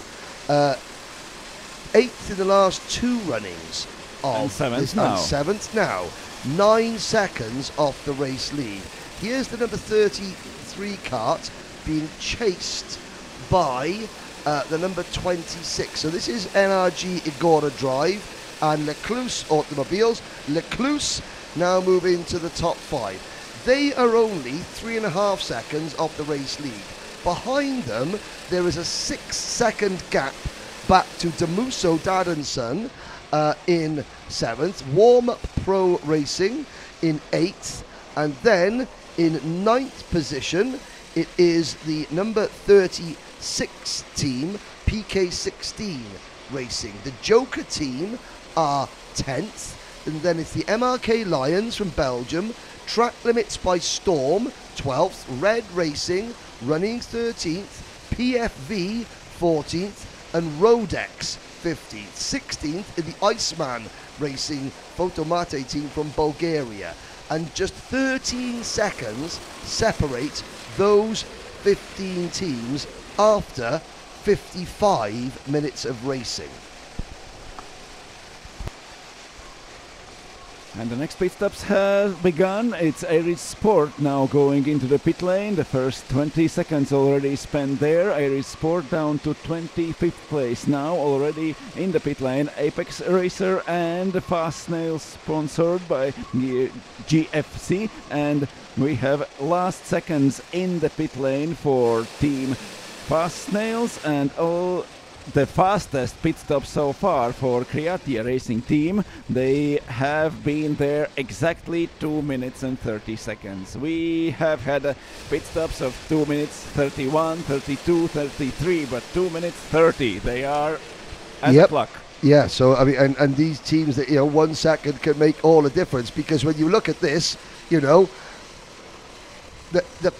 8th in the last 2 runnings of 7th now. 9 seconds off the race lead. Here's the number 33 kart being chased by the number 26. So this is NRG Igora Drive and Lecluse Automobiles. Lecluse now moving to the top 5. They are only 3.5 seconds off the race lead. Behind them, there is a 6-second gap back to Damuso Dad and Son in 7th. Warm Up Pro Racing in 8th. And then in 9th position, it is the number 36 team, PK16 Racing. The Joker team are 10th, and then it's the MRK Lions from Belgium, Track Limits by Storm 12th, Red Racing running 13th, PFV 14th, and Rodex 15th. 16th in the Iceman Racing Photomate team from Bulgaria. And just 13 seconds separate those 15 teams after 55 minutes of racing. And the next pit stops have begun. It's Irish Sport now going into the pit lane. The first 20 seconds already spent there. Irish Sport down to 25th place now, already in the pit lane. Apex Racer and Fast Snails sponsored by GFC. And we have last seconds in the pit lane for Team Fast Snails and all the fastest pit stop so far for Creatia Racing Team. They have been there exactly 2 minutes and 30 seconds. We have had pit stops of 2 minutes 31, 32, 33, but 2 minutes 30. They are at the clock. Yeah, so I mean, and these teams that 1 second can make all the difference, because when you look at this, the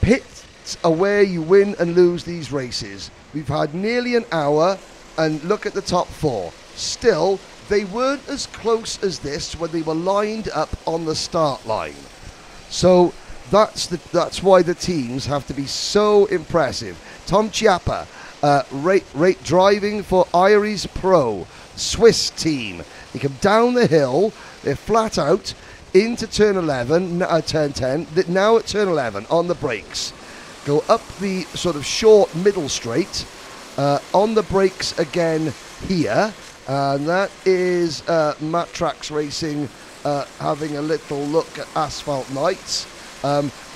pits are where you win and lose these races. We've had nearly an hour, and look at the top 4. Still, they weren't as close as this when they were lined up on the start line. So that's why the teams have to be so impressive. Tom Chiappa, rate driving for Iris Pro, Swiss team. They come down the hill, they're flat out into turn 11, turn 10, now at turn 11 on the brakes. Go up the sort of short middle straight, on the brakes again here, and that is Matt Trax Racing having a little look at Asphalt Nights.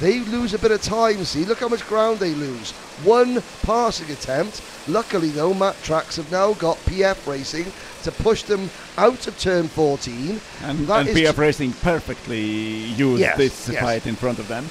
They lose a bit of time, see, look how much ground they lose. 1 passing attempt. Luckily though, Matt Trax have now got PF Racing to push them out of turn 14. And PF Racing perfectly used this fight in front of them.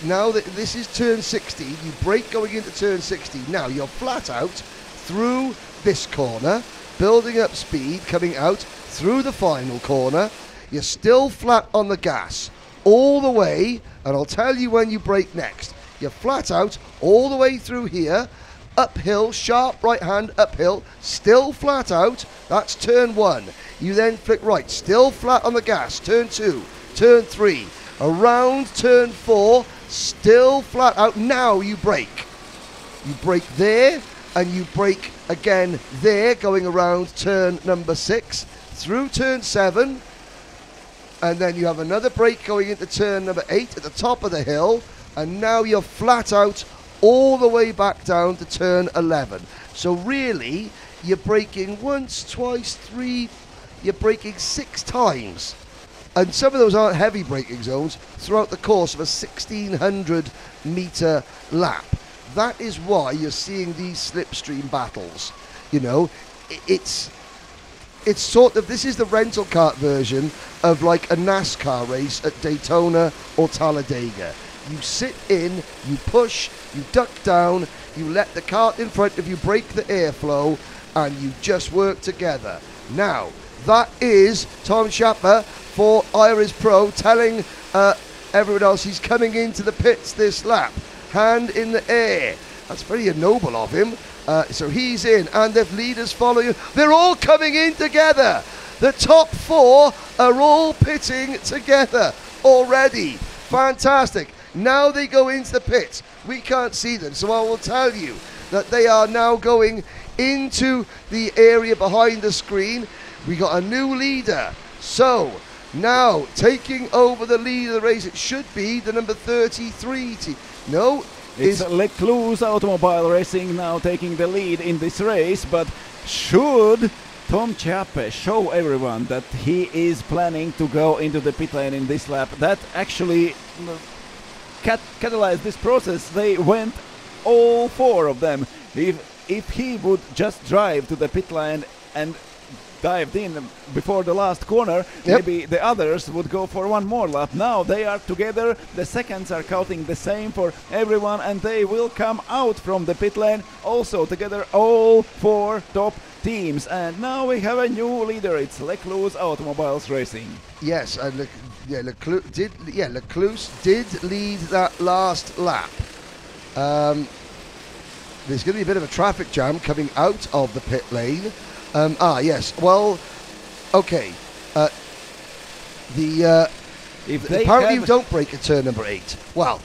Now this is turn 60, you brake going into turn 60. Now you're flat out through this corner, building up speed, coming out through the final corner. You're still flat on the gas all the way, and I'll tell you when you brake next. You're flat out all the way through here, uphill, sharp right hand, uphill, still flat out. That's turn 1. You then flick right, still flat on the gas, turn 2, turn 3, around turn 4, still flat out. Now you brake. You brake there, and you brake again there, going around turn number 6, through turn 7, and then you have another brake going into turn number 8 at the top of the hill, and now you're flat out all the way back down to turn 11. So really, you're braking once, twice, 3, you're braking 6 times. And some of those aren't heavy braking zones throughout the course of a 1,600 metre lap. That is why you're seeing these slipstream battles. It's sort of, this is the rental kart version of like a NASCAR race at Daytona or Talladega. You sit in, you push, you duck down, you let the kart in front of you break the airflow, and you just work together. Now, that is Tom Chiappa for Iris Pro telling everyone else he's coming into the pits this lap. Hand in the air. That's very noble of him. So he's in, and the leaders follow you. They're all coming in together. The top 4 are all pitting together already. Fantastic. Now they go into the pits. We can't see them, so I will tell you that they are now going into the area behind the screen. We got a new leader. So now taking over the lead of the race, it should be the number 33 team. No, it's Lecluse Automobile Racing now taking the lead in this race, but should Tom Chiappa show everyone that he is planning to go into the pit lane in this lap? That actually catalyzed this process. They went all 4 of them. If he would just drive to the pit lane and dived in before the last corner, maybe the others would go for one more lap. Now they are together, the seconds are counting the same for everyone, and they will come out from the pit lane also together, all 4 top teams. And now we have a new leader. It's Lecluse Automobiles Racing. Yes, and Lecluse did lead that last lap. There's going to be a bit of a traffic jam coming out of the pit lane. Yes. Well, okay. Apparently you don't brake at turn number 8. Well,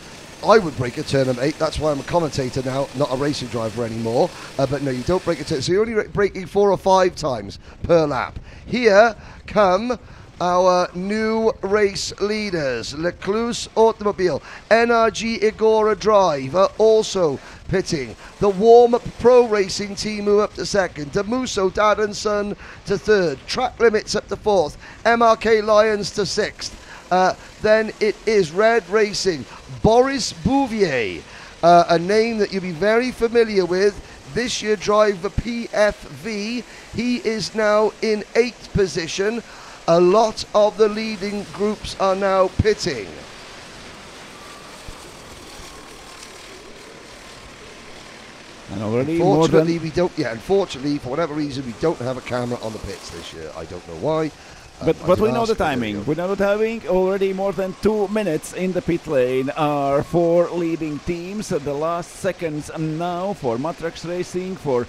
I would brake at turn number 8. That's why I'm a commentator now, not a racing driver anymore. But no, you don't brake at turn. So you're only braking 4 or 5 times per lap. Here come our new race leaders. Lecluse Automobile, NRG Igora Drive are also pitting. The warm-up pro racing team move up to 2nd. Damuso, Dad and Son to 3rd. Track Limits up to 4th. MRK Lions to 6th. Then it is Red Racing. Boris Bouvier, a name that you'll be very familiar with this year driver PFV. He is now in 8th position. A lot of the leading groups are now pitting. And already unfortunately, we don't. Yeah, unfortunately, for whatever reason, we don't have a camera on the pits this year. I don't know why. But we know the timing. We know the timing. Already more than 2 minutes in the pit lane are 4 leading teams. The last seconds now for Matrax Racing, for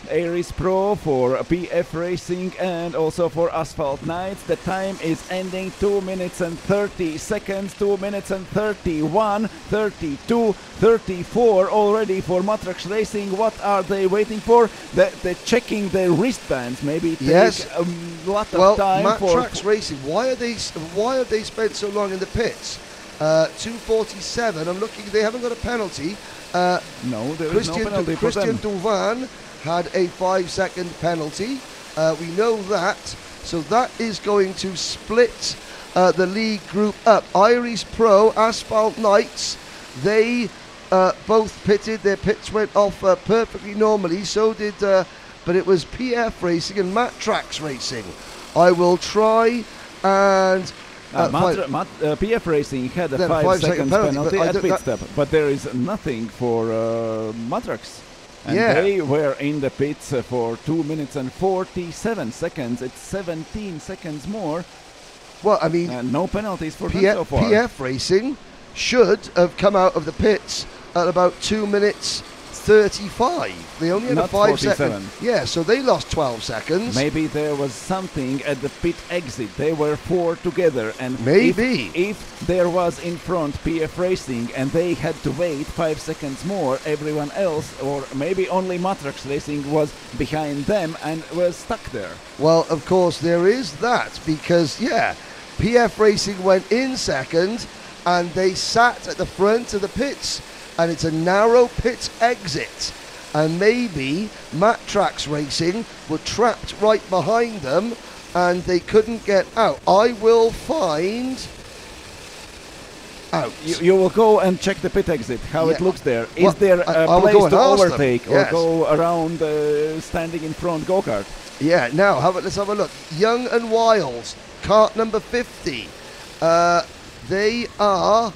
Aries Pro, for PF Racing, and also for Asphalt Knights. The time is ending 2 minutes and 30 seconds, 2 minutes and 31, 32, 34 already for Matrax Racing. What are they waiting for? They're checking their wristbands. Maybe it takes a lot of time. Matrax Racing, why have they spent so long in the pits? 2:47. I'm looking. They haven't got a penalty. No, there is no penalty for them. Christian Duvan had a 5-second penalty. We know that. So that is going to split the league group up. Iris Pro, Asphalt Knights, they both pitted. Their pits went off perfectly normally. So did, but it was PF Racing and Matrax Racing. I will try and... PF Racing had a 5-second penalty at pit stop, but there is nothing for Matrax. And they were in the pits for 2 minutes and 47 seconds. It's 17 seconds more. Well, I mean, no penalties for them so far. PF Racing should have come out of the pits at about 2 minutes 35. They only had a 5-second. Yeah, so they lost 12 seconds. Maybe there was something at the pit exit. They were 4 together, and maybe if there was in front PF Racing and they had to wait 5 seconds more, everyone else, or maybe only Matrax Racing, was behind them and was stuck there. Well, of course there is that, because PF Racing went in second and they sat at the front of the pits. And it's a narrow pit exit, and maybe Matrax Racing were trapped right behind them and they couldn't get out. I will find out. You will go and check the pit exit, how it looks there. Is there a place to overtake or go around standing in front go-kart? Yeah, now let's have a look. Young and Wild, kart number 50. They are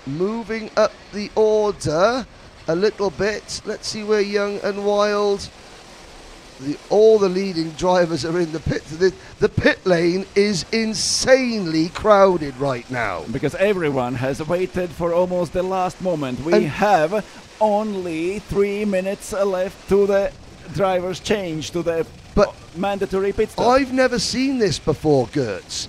moving up the order a little bit. Let's see where Young and Wild, all the leading drivers are in the pit. The pit lane is insanely crowded right now. Because everyone has waited for almost the last moment. We have only 3 minutes left to the driver's change, to the mandatory pit stop. I've never seen this before, Gertz.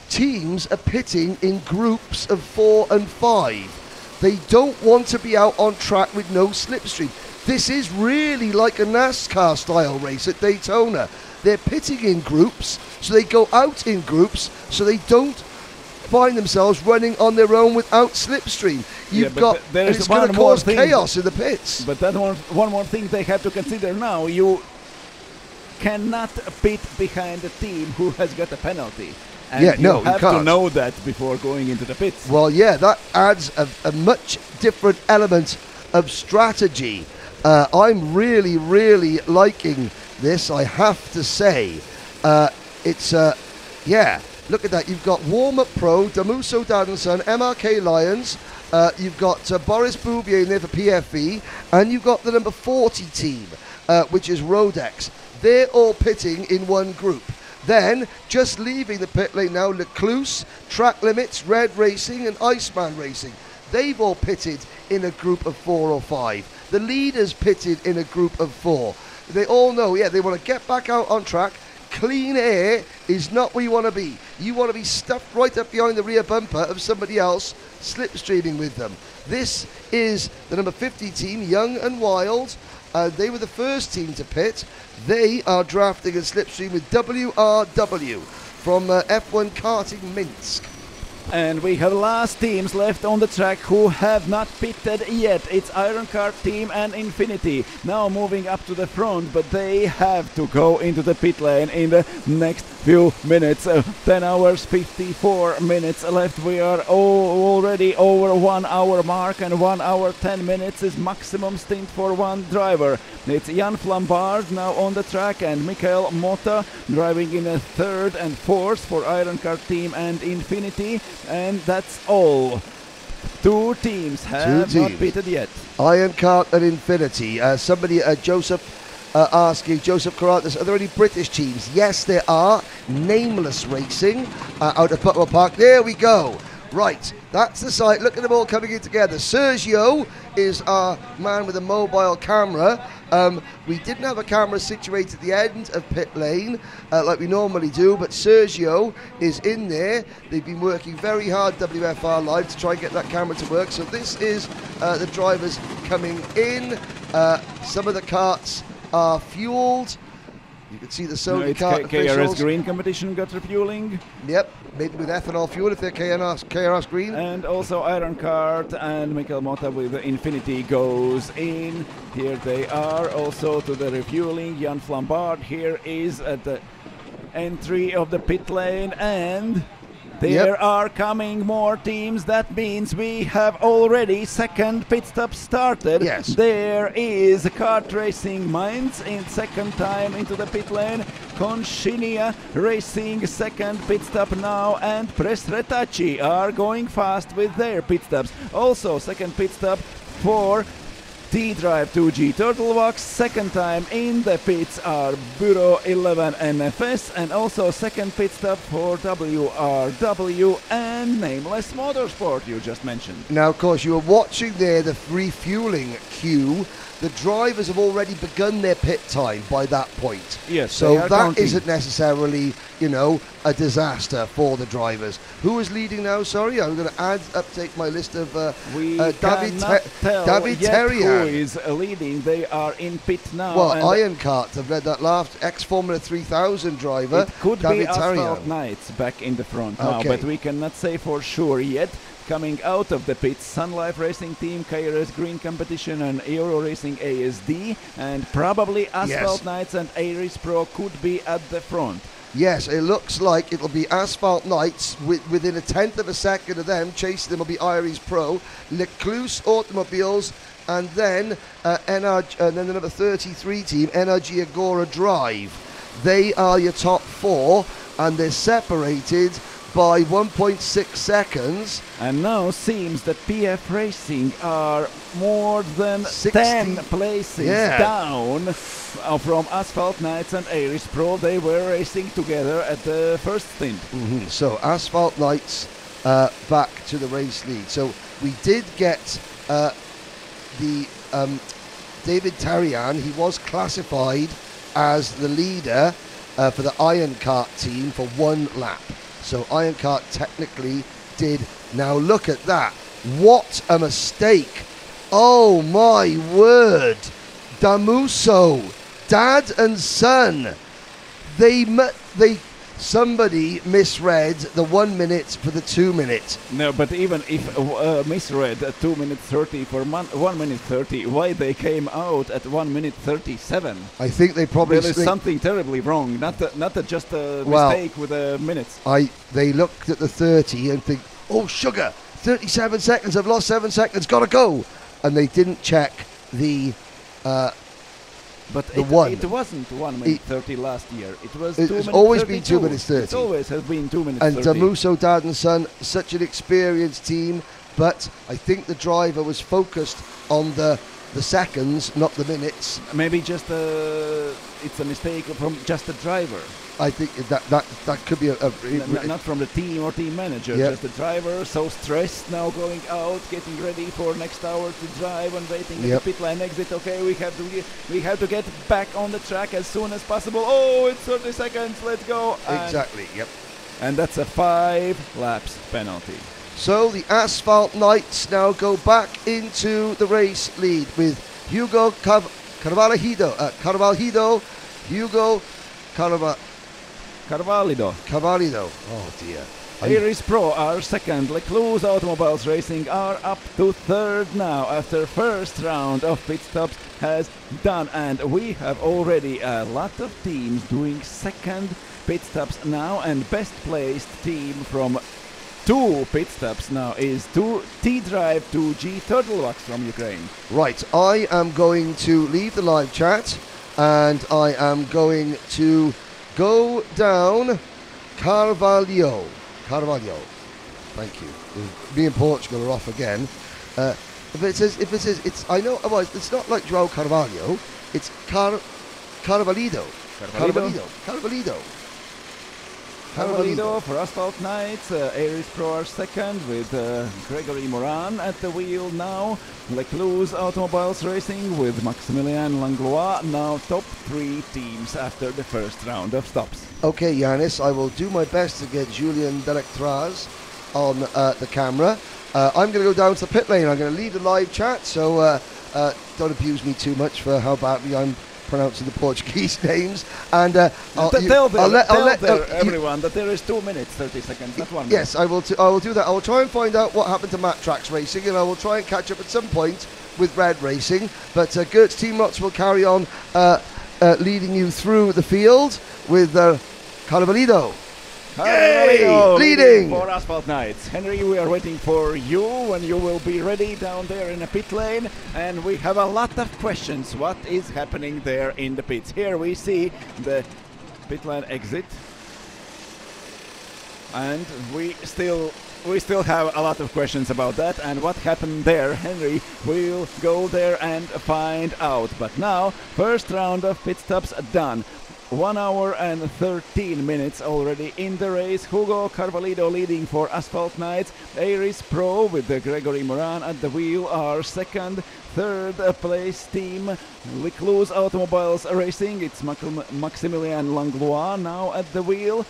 Teams are pitting in groups of 4 and 5. They don't want to be out on track with no slipstream. This is really like a NASCAR style race at Daytona. They're pitting in groups, so they go out in groups, so they don't find themselves running on their own without slipstream. It's going to cause chaos in the pits. But that one more thing they have to consider now. You cannot pit behind a team who has got a penalty. And you have to know that before going into the pits. Well, that adds a much different element of strategy. I'm really, really liking this, I have to say. Look at that. You've got Warm Up Pro, Damuso Dadanson, MRK Lions. You've got Boris Bouvier in there for PFE. And you've got the number 40 team, which is Rodex. They're all pitting in one group. Then, just leaving the pit lane now, Lecluse, Track Limits, Red Racing and Iceman Racing. They've all pitted in a group of 4 or 5. The leaders pitted in a group of 4. They all know, they want to get back out on track. Clean air is not where you want to be. You want to be stuffed right up behind the rear bumper of somebody else, slipstreaming with them. This is the number 50 team, Young and Wild. They were the first team to pit. They are drafting a slipstream with WRW from F1 Karting Minsk. And we have last teams left on the track who have not pitted yet. It's Iron Kart team and Infinity now moving up to the front, but they have to go into the pit lane in the next few minutes. 10 hours 54 minutes left. We are already over 1 hour mark, and 1 hour 10 minutes is maximum stint for one driver. It's Jan Flambard now on the track and Mikael Motta driving in a third and fourth for Iron Kart team and Infinity. And that's all. Two teams have not pitted yet. Iron Kart and Infinity. Somebody, Joseph, asking, Joseph Karatas, are there any British teams? Yes, there are. Nameless Racing out of Butler Park. There we go. Right, that's the site. Look at them all coming in together. Sergio is our man with a mobile camera. We didn't have a camera situated at the end of pit lane like we normally do, but Sergio is in there. They've been working very hard, WFR Live, to try and get that camera to work. So this is the drivers coming in. Some of the karts are fueled. You can see the Sony kart officials. KRS Green competition got refueling. Yep, maybe with ethanol fuel if they're KRS Green. And also Iron Kart and Mikael Motta with Infinity goes in. Here they are also to the refueling. Jan Flambard here is at the entry of the pit lane, and there are coming more teams. That means we have already second pit stop started. Yes. There is Kart Racing Mainz in second time into the pit lane. Conscinia Racing second pit stop now, and Press Retacci are going fast with their pit stops. Also second pit stop for T-Drive 2G Turtlebox. Second time in the pits are Bureau 11 NFS, and also second pit stop for WRW and Nameless Motorsport you just mentioned. Now, of course, you were watching there the refueling queue. The drivers have already begun their pit time by that point. Yes, so that counting. Isn't necessarily, a disaster for the drivers. Who is leading now? Sorry, I'm going to update my list of David Terrian. Who is leading. They are in pit now. Well, Iron Kart have led that last ex-Formula 3000 driver. It could David be Asphalt Terrian. Knights back in the front now, but we cannot say for sure yet. Coming out of the pits, Sun Life Racing Team, KRS Green Competition and Euro Racing ASD, and probably Asphalt Knights and Aries Pro could be at the front. Yes, it looks like it'll be Asphalt Knights within a tenth of a second of them. Chasing them will be Aries Pro, Lecluse Automobiles, and then and then the number 33 team, NRG Agora Drive. They are your top four, and they're separated by 1.6 seconds. And now seems that PF Racing are more than 10 places down from Asphalt Knights and Aries Pro. They were racing together at the first stint. So Asphalt Knights back to the race lead. So we did get the David Terrian. He was classified as the leader for the Iron Kart team for one lap. So Iron Kart technically did. Now look at that. What a mistake. Oh my word. Damuso, dad and son. Somebody misread the 1 minute for the 2 minute. No, but even if misread 2 minutes 30 for 1 minute 30, why they came out at 1 minute 37? I think they probably there is something terribly wrong. Not just a mistake with the minutes. They looked at the 30 and think, oh sugar, 37 seconds. I've lost 7 seconds. Gotta go. And they didn't check the. But it wasn't 1 minute 30 last year. It was 2 minutes 30. It's always been 2 minutes 30. It always has been 2 minutes and 30. And Damuso, dad and son, such an experienced team. But I think the driver was focused on the seconds, not the minutes. Maybe just it's a mistake from just the driver. I think that could be not from the team or team manager, just the driver, so stressed now going out, getting ready for next hour to drive and waiting at the pit lane exit. Okay, we have to get back on the track as soon as possible. Oh, it's 30 seconds, let's go. Exactly, And that's a 5 laps penalty. So the Asphalt Knights now go back into the race lead with Hugo Carvalho. Carvalho. Oh dear. Aries Pro are second. Lecluse Automobiles Racing are up to third now after first round of pit stops has done, and we have already a lot of teams doing second pit stops now, and best placed team from 2 pit stops now is T-Drive 2G Turtlebox from Ukraine. Right, I am going to leave the live chat and I am going to go down Carvalho. Thank you. Me and Portugal are off again. If it says, it's, I know, well, it's not like João Carvalho, it's Carvalho. Carvalho for Asphalt Knights. Aries Pro are second with Gregory Moran at the wheel now. Lecluse Automobiles Racing with Maximilien Langlois now top 3 teams after the first round of stops. Okay, Yanis, I will do my best to get Julien Delectraz on the camera. I'm going to go down to the pit lane. I'm going to leave the live chat, so don't abuse me too much for how badly I'm pronouncing the Portuguese names. And tell everyone that there is 2 minutes 30 seconds, not 1 minute. Yes, I will do that. I will try and find out what happened to Matt Tracks Racing, and I will try and catch up at some point with Red Racing. But Gert's Team Lots will carry on leading you through the field with Carvalho. Leading for Asphalt Knights. Henry, we are waiting for you when you will be ready down there in the pit lane, and we have a lot of questions. What is happening there in the pits? Here we see the pit lane exit, and we still have a lot of questions about that and what happened there. Henry will go there and find out. But now, first round of pit stops done. 1 hour and 13 minutes already in the race. Hugo Carvalho leading for Asphalt Knights. Aries Pro with Gregory Moran at the wheel are second. Third place team Lecluse Automobiles Racing. It's Maximilien Langlois now at the wheel.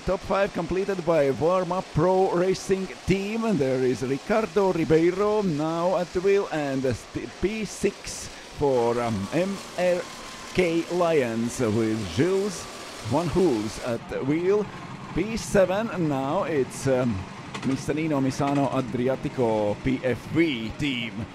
Top 5 completed by Warma Pro Racing team. There is Ricardo Ribeiro now at the wheel, and P6 for MRK Lions with Gilles Van Hoos at the wheel. P7 now it's Misano Adriatico PFV team.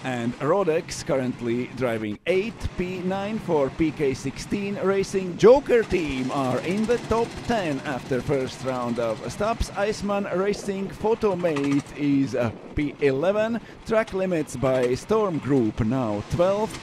And Rodex currently driving 8. P9 for PK16 Racing. Joker team are in the top 10 after first round of stops. Iceman Racing Photomate is P11. Track Limits by Storm Group now 12th.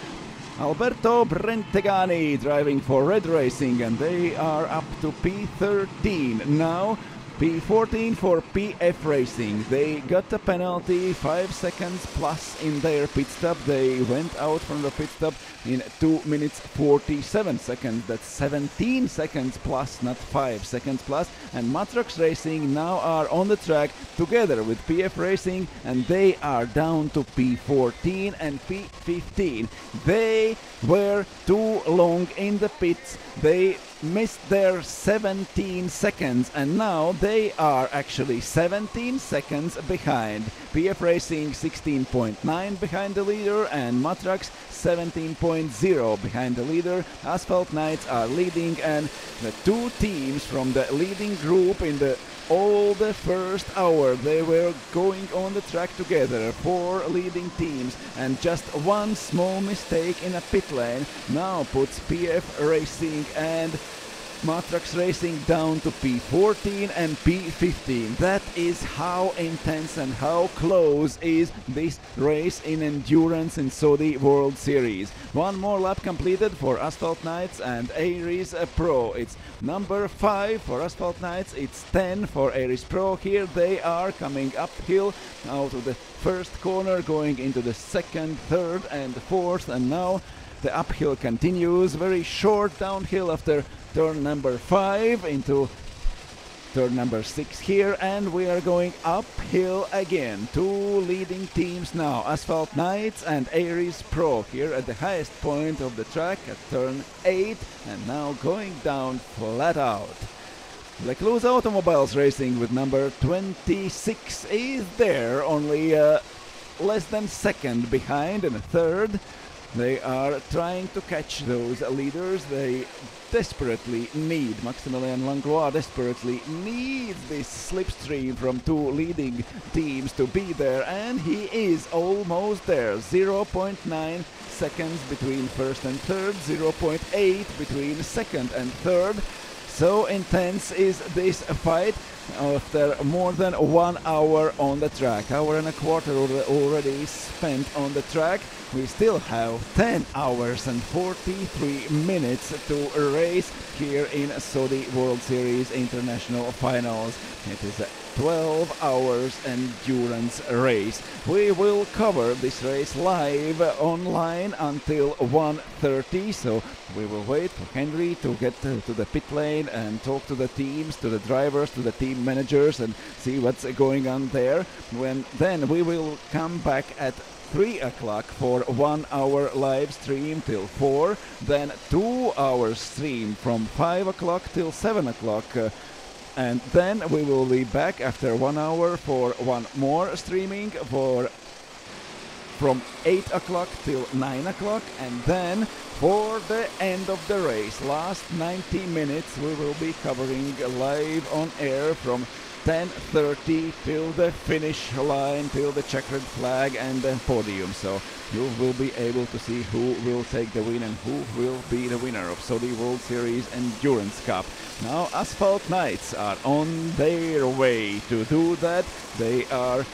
Alberto Brentegani driving for Red Racing, and they are up to P13 now. P14 for PF Racing. They got a penalty, 5 seconds plus in their pit stop. They went out from the pit stop in 2 minutes 47 seconds. That's 17 seconds plus, not 5 seconds plus. And Matrox Racing now are on the track together with PF Racing, and they are down to P14 and P15. They were too long in the pits. They missed their 17 seconds, and now they are actually 17 seconds behind. PF Racing 16.9 behind the leader, and Matrax 17.0 behind the leader. Asphalt Knights are leading, and the 2 teams from the leading group in the first hour, they were going on the track together, 4 leading teams, and just one small mistake in a pit lane now puts PF Racing and Matrax Racing down to P14 and P15. That is how intense and how close is this race in endurance in Saudi World Series. One more lap completed for Asphalt Knights and Aries Pro. It's number 5 for Asphalt Knights, it's 10 for Aries Pro. Here they are coming uphill out of the first corner, going into the second, third and fourth, and now the uphill continues. Very short downhill after turn number 5 into turn number 6 here, and we are going uphill again. 2 leading teams now, Asphalt Knights and Aries Pro, here at the highest point of the track at turn 8, and now going down flat out. Lecluse Automobiles Racing with number 26 is there, only less than second behind, and third. They are trying to catch those leaders. They desperately need, Maximilien Langlois desperately needs this slipstream from two leading teams to be there, and he is almost there. 0.9 seconds between first and third, 0.8 between second and third. So intense is this fight after more than 1 hour on the track. Hour and a quarter already spent on the track. We still have 10 hours and 43 minutes to race here in Saudi World Series International Finals. It is a 12 hours endurance race. We will cover this race live online until 1:30, so we will wait for Henry to get to the pit lane and talk to the teams, to the drivers, to the team managers, and see what's going on there. Then we will come back at 3 o'clock for 1 hour live stream till 4, then 2 hours stream from 5 o'clock till 7 o'clock. And then we will be back after 1 hour for one more streaming from 8 o'clock till 9 o'clock, and then for the end of the race, last 90 minutes, we will be covering live on air from 10:30 till the finish line, till the checkered flag and the podium. So you will be able to see who will take the win and who will be the winner of Saudi World Series Endurance Cup. Now Asphalt Knights are on their way to do that. They are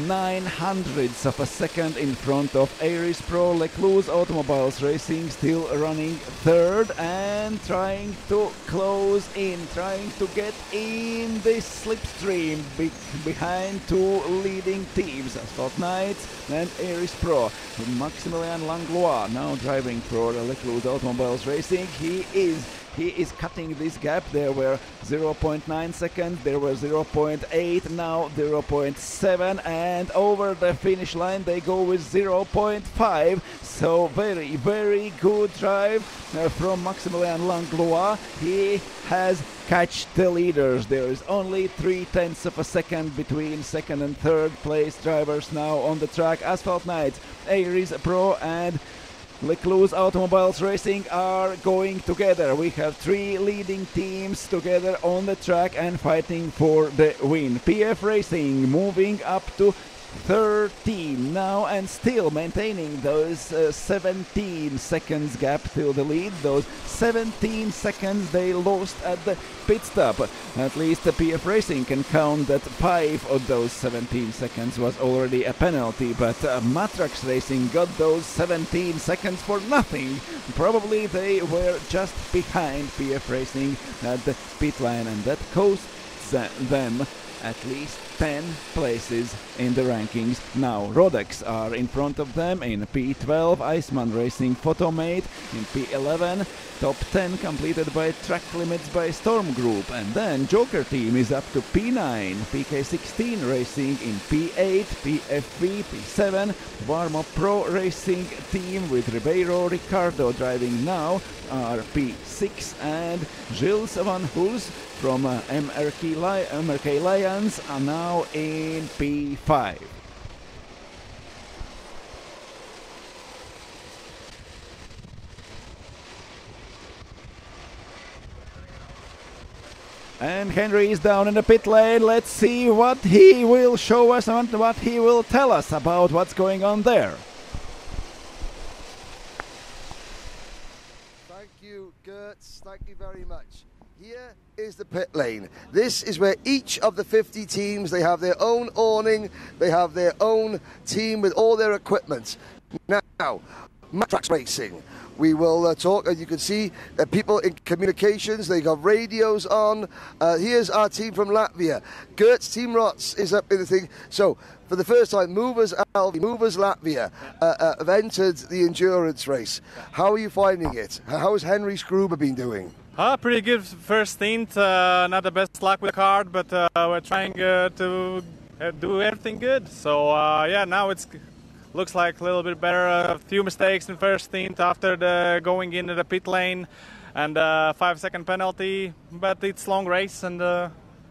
900ths of a second in front of Aris Pro. Lecluse Automobiles Racing still running third and trying to close in, trying to get in this slipstream behind two leading teams, Asphalt Knights and Aris Pro. Maximilien Langlois now driving for Lecluse Automobiles Racing. He is cutting this gap. There were 0.9 seconds, there were 0.8, now 0.7, and over the finish line they go with 0.5. So very, very good drive from Maximilien Langlois. He has catched the leaders. There is only 0.3 of a second between second and third place drivers now on the track. Asphalt Knights, Aris Pro and Lecluse Automobiles Racing are going together. We have three leading teams together on the track and fighting for the win. PF Racing moving up to 13 now and still maintaining those 17 seconds gap till the lead. Those 17 seconds they lost at the pit stop. At least the PF Racing can count that 5 of those 17 seconds was already a penalty, but Matrax Racing got those 17 seconds for nothing. Probably they were just behind PF Racing at the pit line, and that costs them at least 10 places in the rankings. Now Rodex are in front of them in P12, Iceman Racing Photomate in P11, top 10 completed by Track Limits by Storm Group, and then Joker Team is up to P9, PK16 Racing in P8, PFV P7, Warm-Up Pro Racing Team with Ribeiro Ricardo driving now are P6, and Gilles Van Hulst from MRK Lions are now in P5. And Henry is down in the pit lane. Let's see what he will show us and what he will tell us about what's going on there. Thank you, Gertz. Thank you very much. Here is the pit lane. This is where each of the 50 teams, they have their own awning, they have their own team with all their equipment. Now, Matrax Racing. We will talk, and you can see people in communications, they got radios on. Here's our team from Latvia. Gertz Team Rots is up in the thing. So, for the first time, Movers Latvia have entered the endurance race. How are you finding it? How has Henry Skruber been doing? Pretty good first stint. Not the best luck with the car, but we're trying to do everything good. So yeah, now it's looks like a little bit better. A few mistakes in first stint after the going into the pit lane, and 5-second penalty. But it's long race, and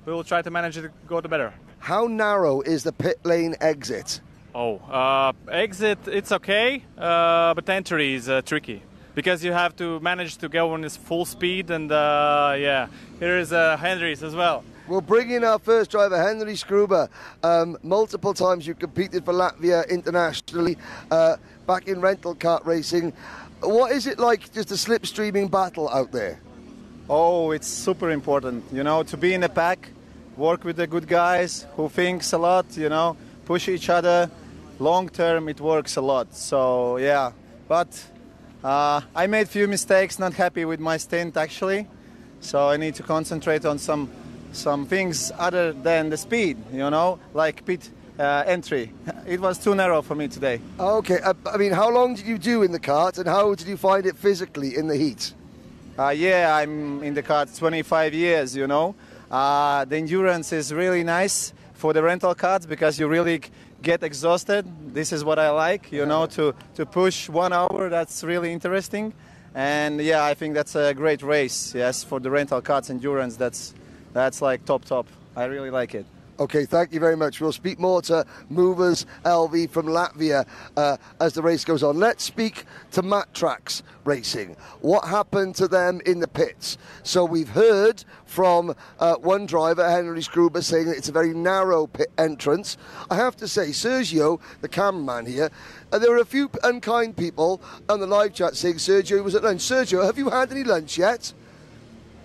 we will try to manage it to go to better. How narrow is the pit lane exit? Exit, it's okay, but entry is tricky because you have to manage to go on his full speed, and here is Henry's as well. We'll bring in our first driver, Henry Skruber. Multiple times you competed for Latvia internationally, back in rental kart racing. What is it like, just a slipstreaming battle out there? Oh, it's super important, to be in a pack, work with the good guys who thinks a lot, push each other. Long term, it works a lot. So, yeah. But I made few mistakes, not happy with my stint, actually. So I need to concentrate on some things other than the speed, like pit entry. It was too narrow for me today. Okay. How long did you do in the kart, and how did you find it physically in the heat? I'm in the kart 25 years, The endurance is really nice for the rental karts because you really get exhausted. This is what I like, to push 1 hour. That's really interesting. And I think that's a great race. Yes, for the rental karts endurance, that's like top. I really like it. Okay, thank you very much. We'll speak more to Movers LV from Latvia as the race goes on. Let's speak to Matt Tracks Racing. What happened to them in the pits? So we've heard from one driver, Henry Skruber, saying that it's a very narrow pit entrance. I have to say, Sergio, the cameraman here, there were a few unkind people on the live chat saying Sergio was at lunch. Sergio, have you had any lunch yet?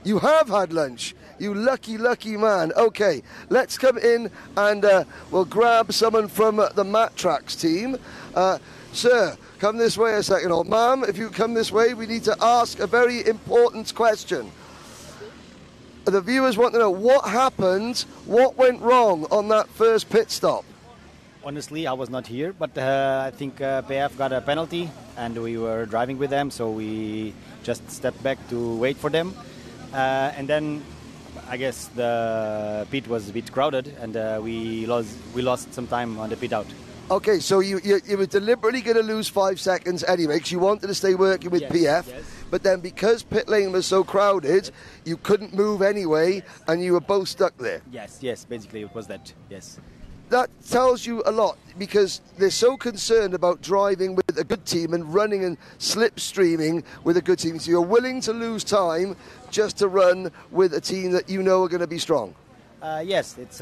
You have had lunch. You lucky man. Okay, let's come in and we'll grab someone from the Matt Tracks team. Sir, come this way a second. Or ma'am, if you come this way, we need to ask a very important question. The viewers want to know what happened, what went wrong on that first pit stop. Honestly, I was not here, but I think PF got a penalty and we were driving with them, so we just stepped back to wait for them. And then I guess the pit was a bit crowded, and we lost some time on the pit out. Okay, so you were deliberately going to lose 5 seconds anyway, because you wanted to stay working with PF, yes. But then because pit lane was so crowded, you couldn't move anyway, and you were both stuck there. Yes, basically it was that, yes. That tells you a lot, because they're so concerned about driving with a good team and running and slipstreaming with a good team. So you're willing to lose time just to run with a team that you know are going to be strong. Yes, it's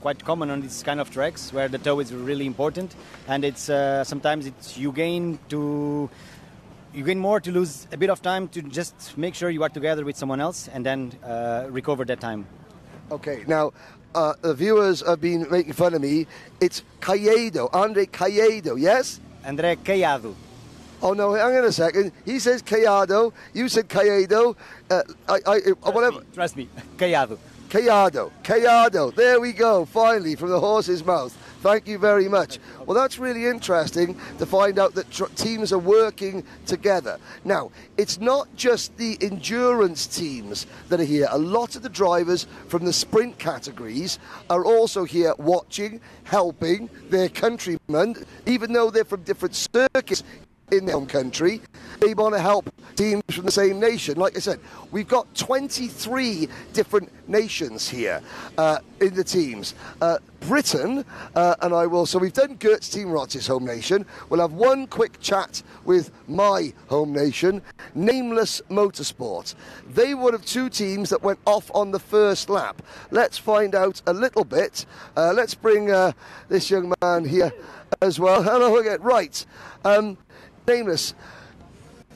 quite common on these kind of tracks where the toe is really important, and it's sometimes you gain more to lose a bit of time to just make sure you are together with someone else and then recover that time. Okay, now the viewers have been making fun of me. It's Caiado, Andre Caiado, yes? André Caiado. Oh no, hang on a second. He says Caiado, you said Caiado. Whatever. Trust me, Caiado. Caiado. There we go, finally, from the horse's mouth. Thank you very much. Well, that's really interesting to find out that teams are working together. Now, it's not just the endurance teams that are here. A lot of the drivers from the sprint categories are also here watching, helping their countrymen, even though they're from different circuits in their own country. They want to help teams from the same nation. Like I said, we've got 23 different nations here in the teams. Britain, and I will, so we've done Gert's team, Rotz's home nation. We'll have one quick chat with my home nation, Nameless Motorsport. They were of 2 teams that went off on the first lap. Let's find out a little bit. Let's bring this young man here as well. Hello again. Right. Nameless,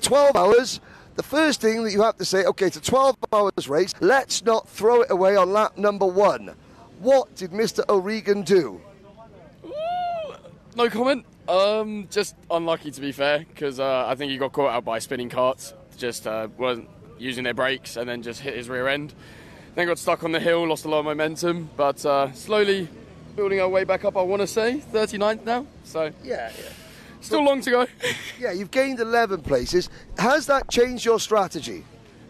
12 hours. The first thing that you have to say, okay, it's a 12 hours race. Let's not throw it away on lap number 1. What did Mr. O'Regan do? No comment. Just unlucky, to be fair, because I think he got caught out by spinning carts. Just wasn't using their brakes and then just hit his rear end. Then got stuck on the hill, lost a lot of momentum, but slowly building our way back up, I want to say. 39th now, so Yeah. still long to go. Yeah, you've gained 11 places. Has that changed your strategy?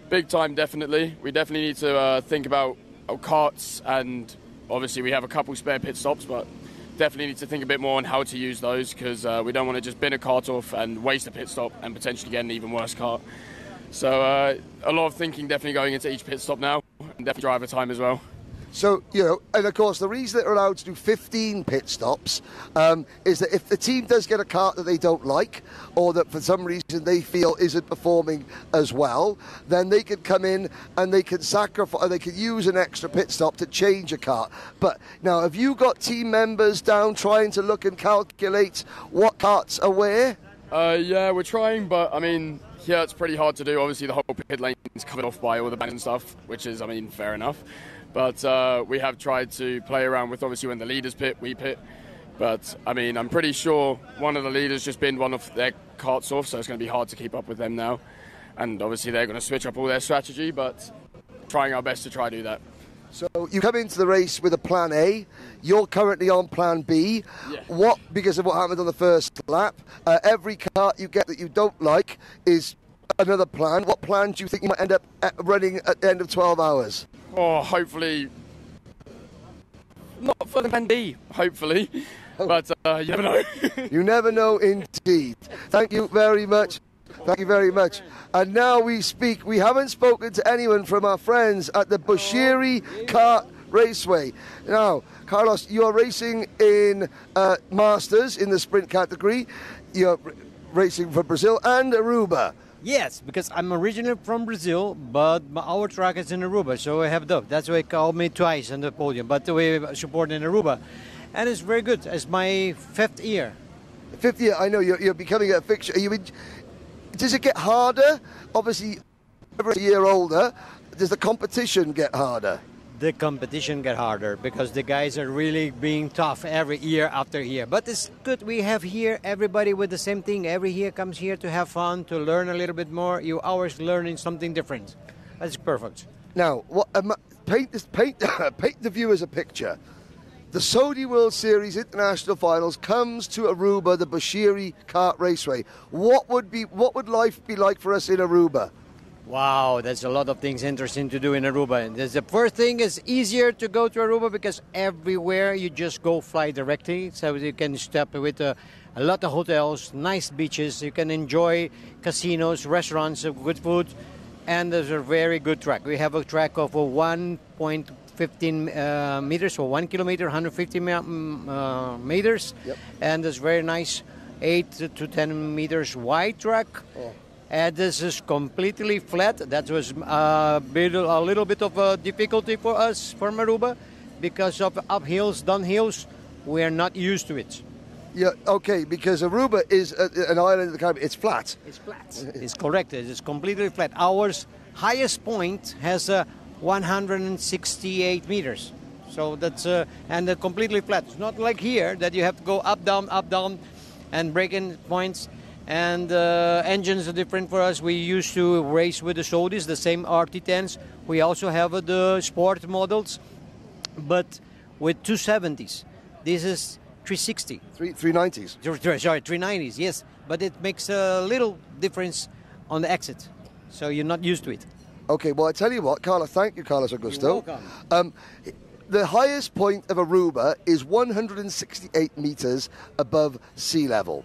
Big time, definitely. We definitely need to think about our carts, and obviously we have a couple spare pit stops, but definitely need to think a bit more on how to use those, because we don't want to just bin a cart off and waste a pit stop and potentially get an even worse cart. So a lot of thinking definitely going into each pit stop now, and definitely driver time as well. So, and of course, the reason they're allowed to do 15 pit stops is that if the team does get a kart that they don't like, or that for some reason they feel isn't performing as well, then they can come in and they can sacrifice, or they can use an extra pit stop to change a kart. But now, have you got team members down trying to look and calculate what karts are where? Yeah, we're trying, but I mean, yeah, it's pretty hard to do. Obviously, the whole pit lane is covered off by all the bans and stuff, which is, I mean, fair enough. But we have tried to play around with, obviously, when the leaders pit, we pit. But, I mean, I'm pretty sure one of the leaders just binned one of their karts off, so it's going to be hard to keep up with them now. And, obviously, they're going to switch up all their strategy, but trying our best to try to do that. So you come into the race with a plan A. You're currently on plan B. Yeah. What, because of what happened on the first lap, every kart you get that you don't like is another plan. What plan do you think you might end up running at the end of 12 hours? Oh, hopefully not for the plan B, hopefully. But you never know. You never know indeed. Thank you very much. Thank you very much. And now we speak. We haven't spoken to anyone from our friends at the Bushiri Kart Raceway. Now, Carlos, you are racing in Masters in the sprint category. You're racing for Brazil and Aruba. Yes, because I'm originally from Brazil, but our track is in Aruba, so I have dub. That's why they call me twice on the podium, but we support in Aruba. And it's very good. It's my 5th year. 5th year, I know, you're becoming a fixture. Does it get harder? Obviously, every year older, does the competition get harder? The competition get harder because the guys are really being tough every year after year. But it's good we have here everybody with the same thing. Every year comes here to have fun, to learn a little bit more. You always learning something different. That's perfect. Now, paint the viewers a picture. The Saudi World Series International Finals comes to Aruba, the Bushiri Kart Raceway. What would life be like for us in Aruba? Wow, there's a lot of things interesting to do in Aruba. The first thing is easier to go to Aruba because everywhere you just go fly directly. So you can stop with a lot of hotels, nice beaches. You can enjoy casinos, restaurants, good food. And there's a very good track. We have a track of 1.15 meters, so 1 kilometer, 150 meters. Yep. And it's very nice 8 to 10 meters wide track. Oh. And this is completely flat. That was a little bit of a difficulty for us from Aruba because of uphills, downhills. We are not used to it. Yeah, okay, because Aruba is an island in the Caribbean. It's flat. It's flat. It's correct. It's completely flat. Our highest point has 168 meters. So that's and completely flat. It's not like here that you have to go up, down, and breaking points. And engines are different for us. We used to race with the Saudis, the same RT10s. We also have the sport models, but with 270s. This is 360. 390s. Sorry, 390s, yes. But it makes a little difference on the exit. So you're not used to it. Okay, well, I tell you what, Carlos, thank you, Carlos Augusto. You're welcome. The highest point of Aruba is 168 meters above sea level.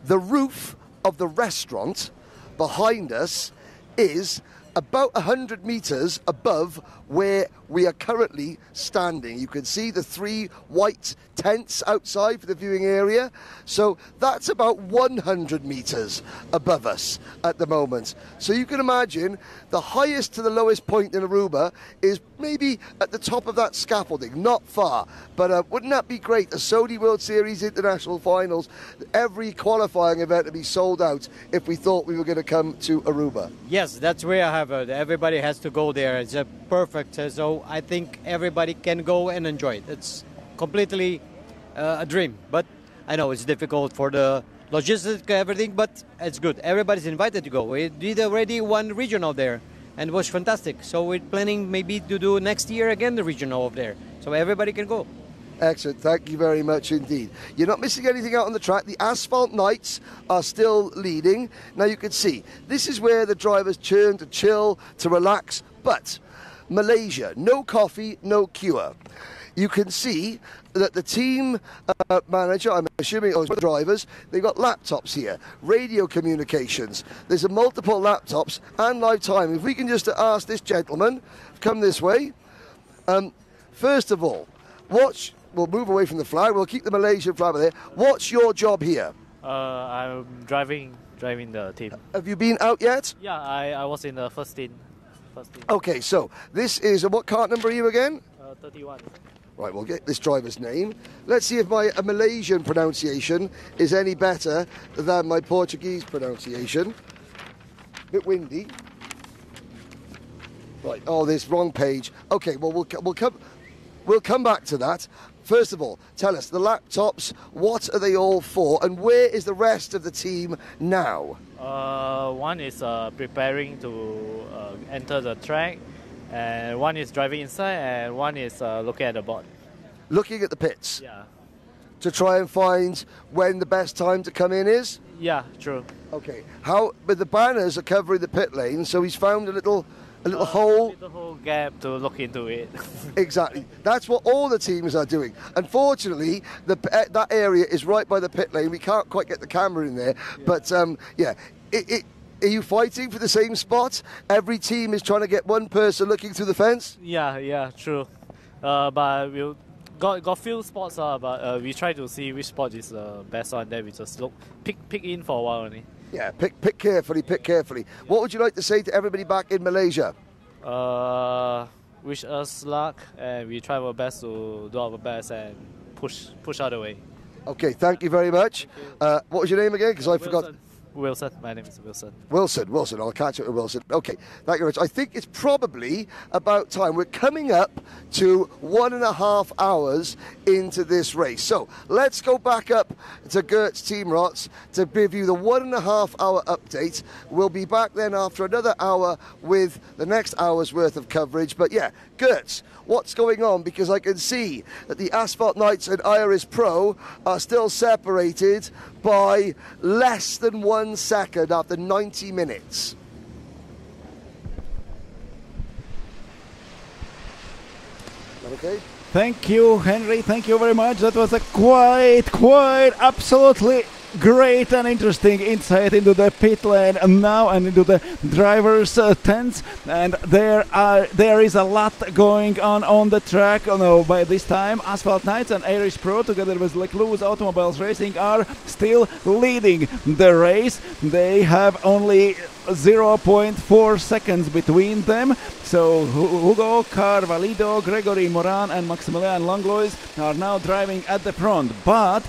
The roof of the restaurant behind us is about 100 meters above where we are currently standing. You can see the 3 white tents outside for the viewing area. So that's about 100 meters above us at the moment. So you can imagine the highest to the lowest point in Aruba is maybe at the top of that scaffolding, not far. But wouldn't that be great? The Saudi World Series International Finals, every qualifying event to be sold out if we thought we were going to come to Aruba. Yes, that's where I have it. Everybody has to go there. It's a perfect. So I think everybody can go and enjoy it. It's completely a dream. But I know it's difficult for the logistics, everything, but it's good. Everybody's invited to go. We did already one regional there, and it was fantastic. So we're planning maybe to do next year again the regional over there. So everybody can go. Excellent. Thank you very much indeed. You're not missing anything out on the track. The Asphalt Knights are still leading. Now you can see, this is where the drivers turn to chill, to relax. But Malaysia, no coffee, no cure. You can see that the team manager, I'm assuming, the drivers, they've got laptops here, radio communications. There's multiple laptops and live time. If we can just ask this gentleman, come this way. First of all, we'll move away from the flag. We'll keep the Malaysian flag there. What's your job here? I'm driving the team. Have you been out yet? Yeah, I was in the first team. Okay, so this is, what cart number are you again? 31. Right, we'll get this driver's name. Let's see if my Malaysian pronunciation is any better than my Portuguese pronunciation. Bit windy. Right, oh, this wrong page. Okay, well, we'll come back to that. First of all, tell us, the laptops, what are they all for, and where is the rest of the team now? One is preparing to enter the track, and one is driving inside, and one is looking at the board. Looking at the pits? Yeah. To try and find when the best time to come in is? Yeah, true. Okay. But the banners are covering the pit lane, so he's found a little hole. A little hole gap to look into it. Exactly. That's what all the teams are doing. Unfortunately, that area is right by the pit lane. We can't quite get the camera in there. Yeah. But, yeah. Are you fighting for the same spot? Every team is trying to get one person looking through the fence? Yeah, true. But we'll got few spots, but we try to see which spot is the best one. Then we just pick in for a while only. Yeah, pick carefully, pick carefully. What would you like to say to everybody back in Malaysia? Wish us luck, and we try our best to do our best and push out the way. Okay, thank you very much. What was your name again? Because I forgot. Wilson. My name is Wilson. Wilson. I'll catch up with Wilson. Okay, thank you very much. I think it's probably about time. We're coming up to 1.5 hours into this race. So let's go back up to Gert's Team Rots to give you the 1.5 hour update. We'll be back then after another hour with the next hour's worth of coverage. But yeah, Gertz, what's going on? Because I can see that the Asphalt Knights and Iris Pro are still separated by less than 1 second after 90 minutes. Okay. Thank you, Henry. Thank you very much. That was a quite absolutely great and interesting insight into the pit lane now and into the drivers' tents. And there is a lot going on the track. By this time, Asphalt Knights and Irish Pro, together with Leclerc's Automobiles Racing, are still leading the race. They have only 0.4 seconds between them. So Hugo Carvalho, Gregory Moran and Maximilian Langlois are now driving at the front. But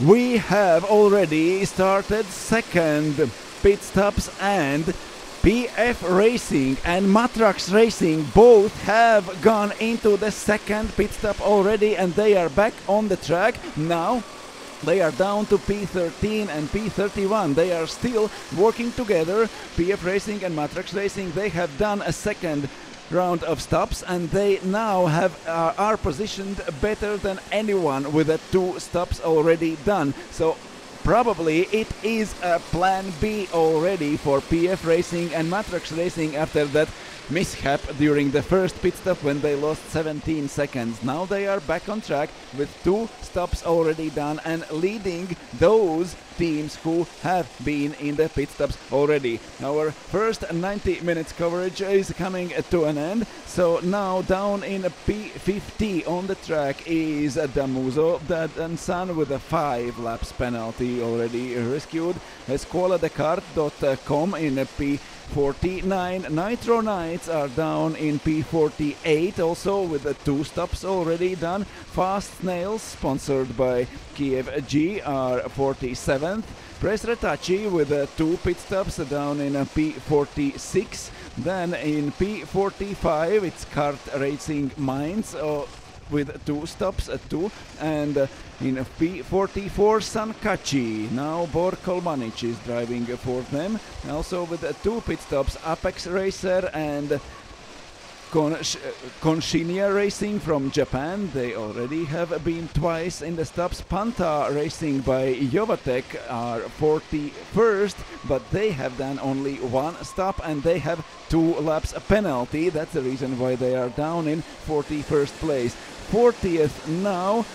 we have already started second pit stops, and PF Racing and Matrax Racing both have gone into the second pit stop already, and they are back on the track now. They are down to P13 and P31. They are still working together. PF Racing and Matrax Racing, they have done a second round of stops, and they now are positioned better than anyone with the 2 stops already done. So probably it is a plan B already for PF Racing and Matrax Racing after that mishap during the first pit stop when they lost 17 seconds. Now they are back on track with 2 stops already done and leading those teams who have been in the pit stops already. Our first 90 minutes coverage is coming to an end. So now down in P50 on the track is Damuso and San with a 5 laps penalty already rescued. EscuelaDeCart.com in P49. Nitro Knights are down in P48 also with the 2 stops already done. Fast Snails, sponsored by Kiev G, are 47th. Press Retachi with 2 pit stops down in P46. Then in P45 it's Kart Racing Minds with 2 stops at 2, and in P44 Sankachi. Now Bor Kolmanic is driving for them, also with 2 pit stops. Apex Racer and Konshinia Racing from Japan, they already have been twice in the stops. Panta Racing by Jovatek are 41st, but they have done only 1 stop and they have 2 laps penalty. That's the reason why they are down in 41st place. 40th now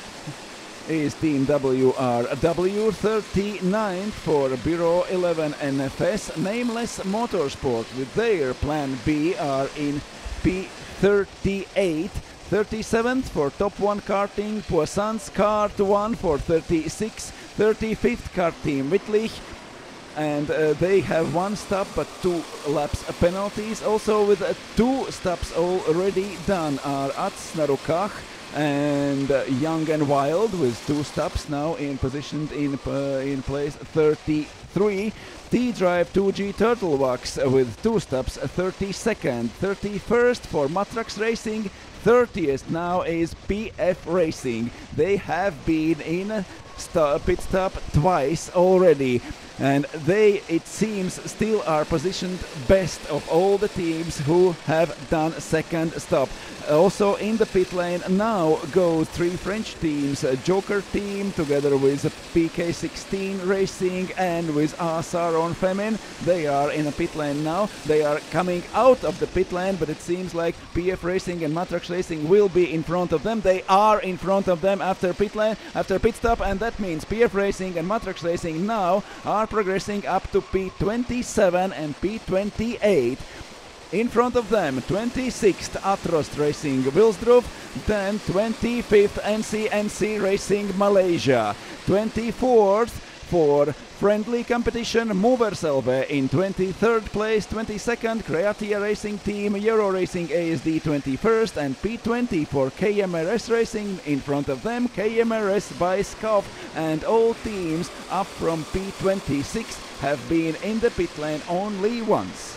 is Team WRW, 39th for Bureau 11 NFS. Nameless Motorsport with their Plan B are in P38. 37th for Top 1 Karting, Poisson's Kart 1 for 36, 35th Kart Team Wittlich, and they have 1 stop but 2 laps penalties. Also with 2 stops already done are Atsnarukach and Young and Wild with 2 stops now positioned in place 33. T-Drive 2G Turtlewax with 2 stops, 32nd, 31st for Matrax Racing, 30th now is PF Racing. They have been in pit stop twice already, and they, it seems, still are positioned best of all the teams who have done second stop. Also in the pit lane now go 3 French teams, Joker team together with PK16 Racing and with Asaron Femin. They are in a pit lane now. They are coming out of the pit lane, but it seems like PF Racing and Matrax Racing will be in front of them. They are in front of them after pit stop, and that means PF Racing and Matrax Racing now are progressing up to P27 and P28. In front of them, 26th Atrost Racing Wilsdruff, then 25th NCNC Racing Malaysia, 24th for friendly competition Moverselve in 23rd place, 22nd Creatia Racing Team, Euro Racing ASD 21st, and P20 for KMRS Racing. In front of them, KMRS by Skov, and all teams up from P26 have been in the pit lane only once.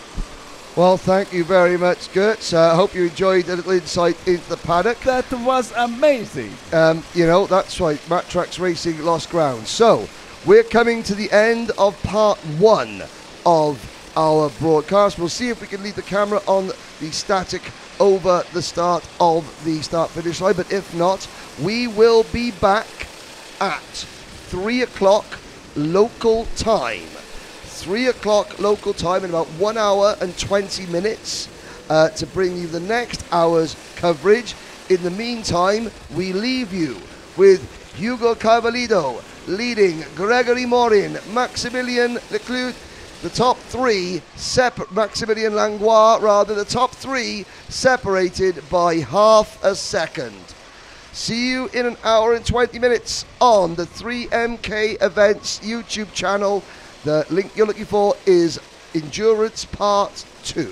Well, thank you very much, Gertz. I hope you enjoyed a little insight into the paddock. That was amazing. You know, that's right, Matrax Racing lost ground. So, we're coming to the end of part 1 of our broadcast. We'll see if we can leave the camera on the static over the start of the start-finish line, but if not, we will be back at 3 o'clock local time. 3 o'clock local time in about 1 hour and 20 minutes to bring you the next hour's coverage. In the meantime, we leave you with Hugo Carvalho leading, Gregory Morin, Maximilian Leclerc, the top 3 Maximilian Langlois rather, the top 3 separated by half a second. See you in 1 hour and 20 minutes on the 3MK Events YouTube channel. The link you're looking for is Endurance Part 2.